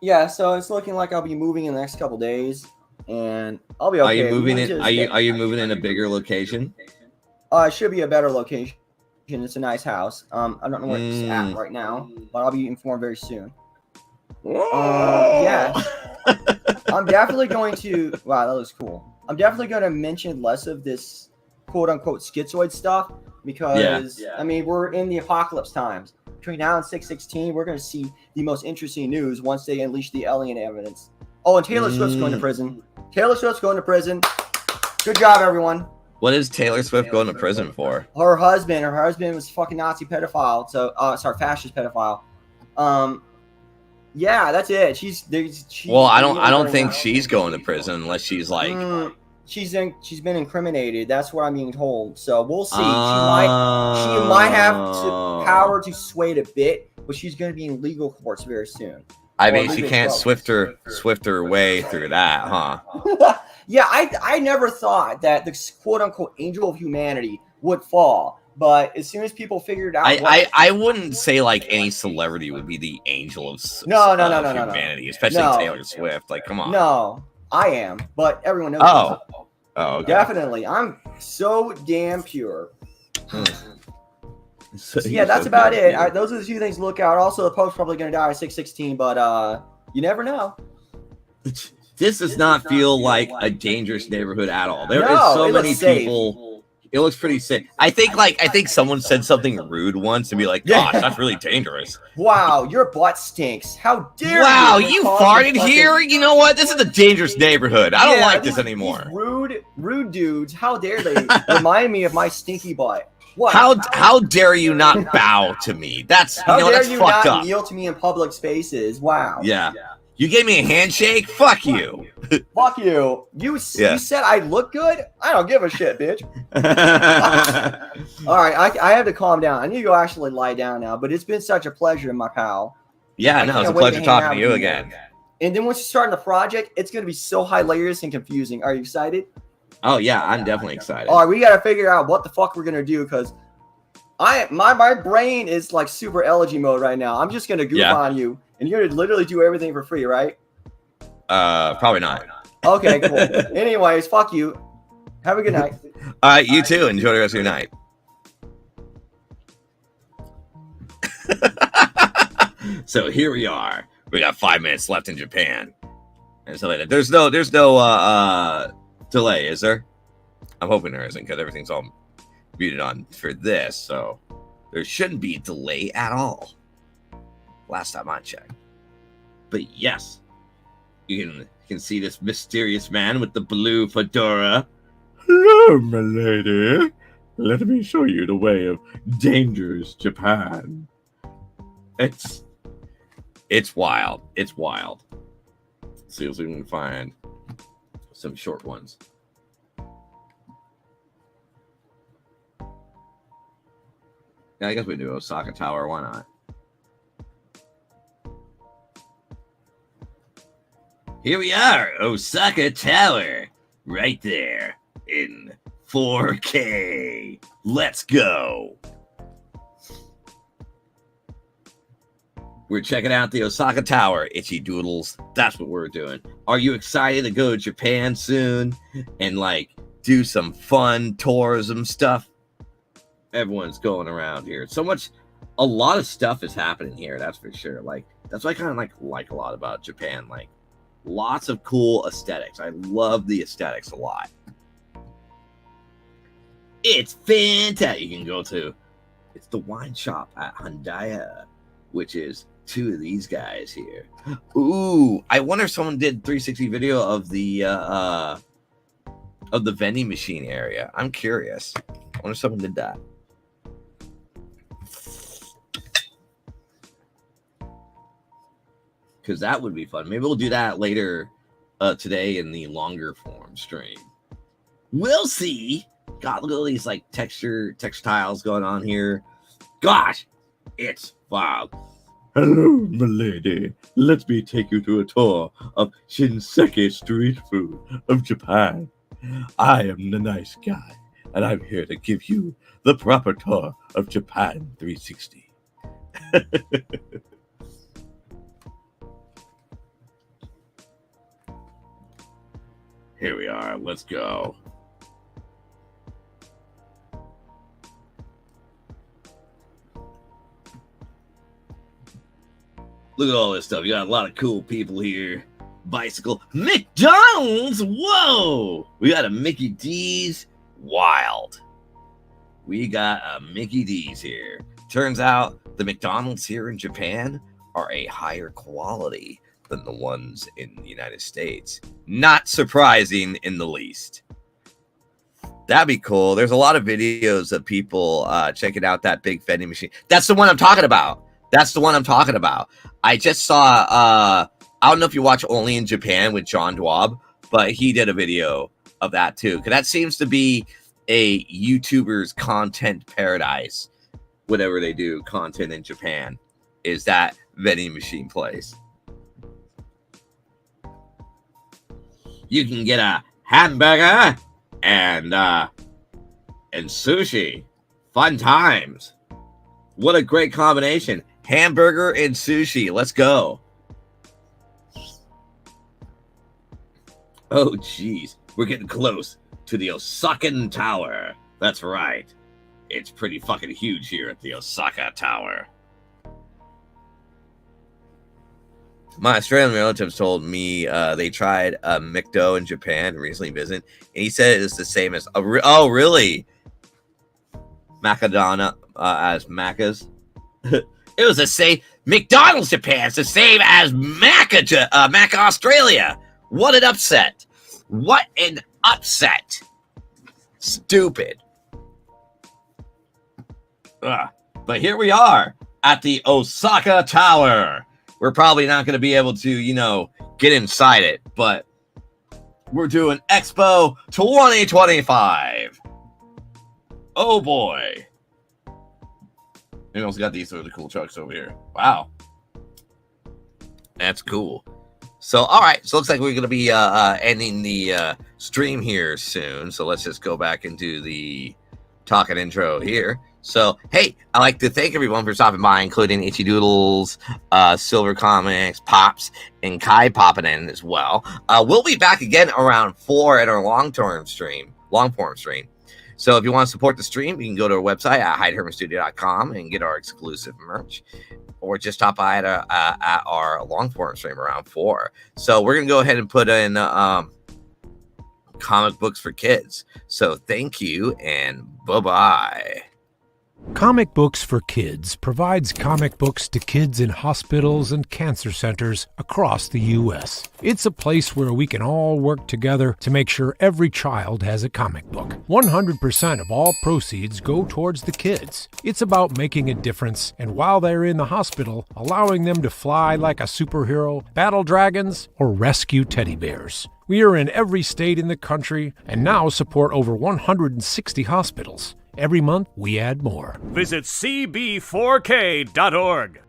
Yeah. So it's looking like I'll be moving in the next couple days, and I'll be okay. Are you moving in? Are you moving in a bigger location? It should be a better location. It's a nice house. I don't know where it's at right now, but I'll be informed very soon. Yeah. I'm definitely going to. Wow, that looks cool. I'm definitely going to mention less of this quote unquote schizoid stuff because I mean we're in the apocalypse times. Between now and 6/16, we're going to see the most interesting news once they unleash the alien evidence. Oh, and Taylor Swift's going to prison. Taylor Swift's going to prison. Good job, everyone. What is Taylor Swift going to prison for? Her husband was a fucking Nazi pedophile. So, fascist pedophile. Yeah, that's it. She's well, I don't think she's going to prison unless she's like she's been incriminated. That's what I'm being told. So we'll see. She might have power to sway it a bit, but she's going to be in legal courts very soon. I mean, she can't swift her way through that, huh? Yeah, I never thought that the quote unquote angel of humanity would fall. But as soon as people figured out, I wouldn't say like any celebrity would be the angel of humanity, especially Taylor Swift. Like, come on. No, I am, but everyone knows. Oh, okay. Definitely. I'm so damn pure. So yeah, that's about it. Those are the two things to look out. Also, the Pope's probably going to die at 6/16, but you never know. This does not feel like a dangerous neighborhood at all. There is so many people. It looks pretty sick. I think someone said something rude once and be like, gosh, that's really dangerous. Wow, your butt stinks. How dare you? Wow, you farted here? You know what? This is a dangerous neighborhood. I don't like this anymore. Rude dudes. How dare they remind me of my stinky butt? What? How dare you not bow to me? That's how dare that's you fucked not up. Kneel to me in public spaces? Wow. Yeah. You gave me a handshake? Fuck you. Fuck you. You said I look good? I don't give a shit, bitch. All right, I have to calm down. I need to go actually lie down now, but it's been such a pleasure, my pal. Yeah, no, it's a pleasure talking to you again. And then once you start the project, it's going to be so hilarious and confusing. Are you excited? Oh, yeah, I'm definitely excited. All right, we got to figure out what the fuck we're going to do because my brain is like super elegy mode right now. I'm just going to goof on you. And you're gonna literally do everything for free, right? Probably not. Okay, cool. Anyways, fuck you. Have a good night. All right, you too. Enjoy the rest of your night. So here we are. We got 5 minutes left in Japan. And so there's no delay, is there? I'm hoping there isn't because everything's all muted on for this, so there shouldn't be a delay at all. Last time I checked. But yes, you can see this mysterious man with the blue fedora. Hello, my lady. Let me show you the way of dangerous Japan. It's wild. It's wild. Let's see if we can find some short ones. Yeah, I guess we do Osaka Tower. Why not? Here we are, Osaka Tower. Right there in 4K. Let's go. We're checking out the Osaka Tower, Itchy Doodles. That's what we're doing. Are you excited to go to Japan soon and like do some fun tourism stuff? Everyone's going around here. A lot of stuff is happening here, that's for sure. Like, that's what I kind of like a lot about Japan. Like, lots of cool aesthetics. I love the aesthetics a lot. It's fantastic. You can go to, it's the wine shop at Hyundai, which is two of these guys here. Ooh, I wonder if someone did 360 video of the vending machine area. I'm curious. I wonder if someone did that. Because that would be fun. Maybe we'll do that later today in the longer form stream. We'll see. God, look at all these like textiles going on here. Gosh, it's wild. Hello, milady. Let me take you to a tour of Shinseki street food of Japan. I am the nice guy, and I'm here to give you the proper tour of Japan 360. Here we are. Let's go. Look at all this stuff. You got a lot of cool people here. Bicycle. McDonald's? Whoa! We got a Mickey D's. Wild. We got a Mickey D's here. Turns out the McDonald's here in Japan are a higher quality than the ones in the United States. Not surprising in the least. That'd be cool. There's a lot of videos of people checking out that big vending machine. That's the one I'm talking about. I just saw, I don't know if you watch Only in Japan with John Dwab, but he did a video of that too. Because that seems to be a YouTuber's content paradise. Whatever they do, content in Japan, is that vending machine place. You can get a hamburger and sushi. Fun times. What a great combination. Hamburger and sushi. Let's go. Oh, geez. We're getting close to the Osaka Tower. That's right. It's pretty fucking huge here at the Osaka Tower. My Australian relatives told me they tried a McDo in Japan recently visiting, and he said it's the same as oh really? Macadona as Macca's. It was the same. McDonald's Japan is the same as Macca Australia. What an upset! What an upset! Stupid. But here we are at the Osaka Tower. We're probably not going to be able to, get inside it, but we're doing Expo 2025. Oh boy. We also got these really cool trucks over here. Wow. That's cool. So, all right. So, it looks like we're going to be ending the stream here soon. So, let's just go back and do the talking intro here. So, hey, I'd like to thank everyone for stopping by, including Itchy Doodles, Silver Comics, Pops, and Kai popping in as well. We'll be back again around 4 at our long-form stream. So if you want to support the stream, you can go to our website at HydeHermitStudio.com and get our exclusive merch, or just stop by at our long-form stream around 4. So we're going to go ahead and put in a comic books for kids. So thank you and bye-bye. Comic Books for Kids provides comic books to kids in hospitals and cancer centers across the U.S. It's a place where we can all work together to make sure every child has a comic book. 100% of all proceeds go towards the kids. It's about making a difference, and while they're in the hospital, allowing them to fly like a superhero, battle dragons, or rescue teddy bears. We are in every state in the country and now support over 160 hospitals. Every month, we add more. Visit cb4k.org.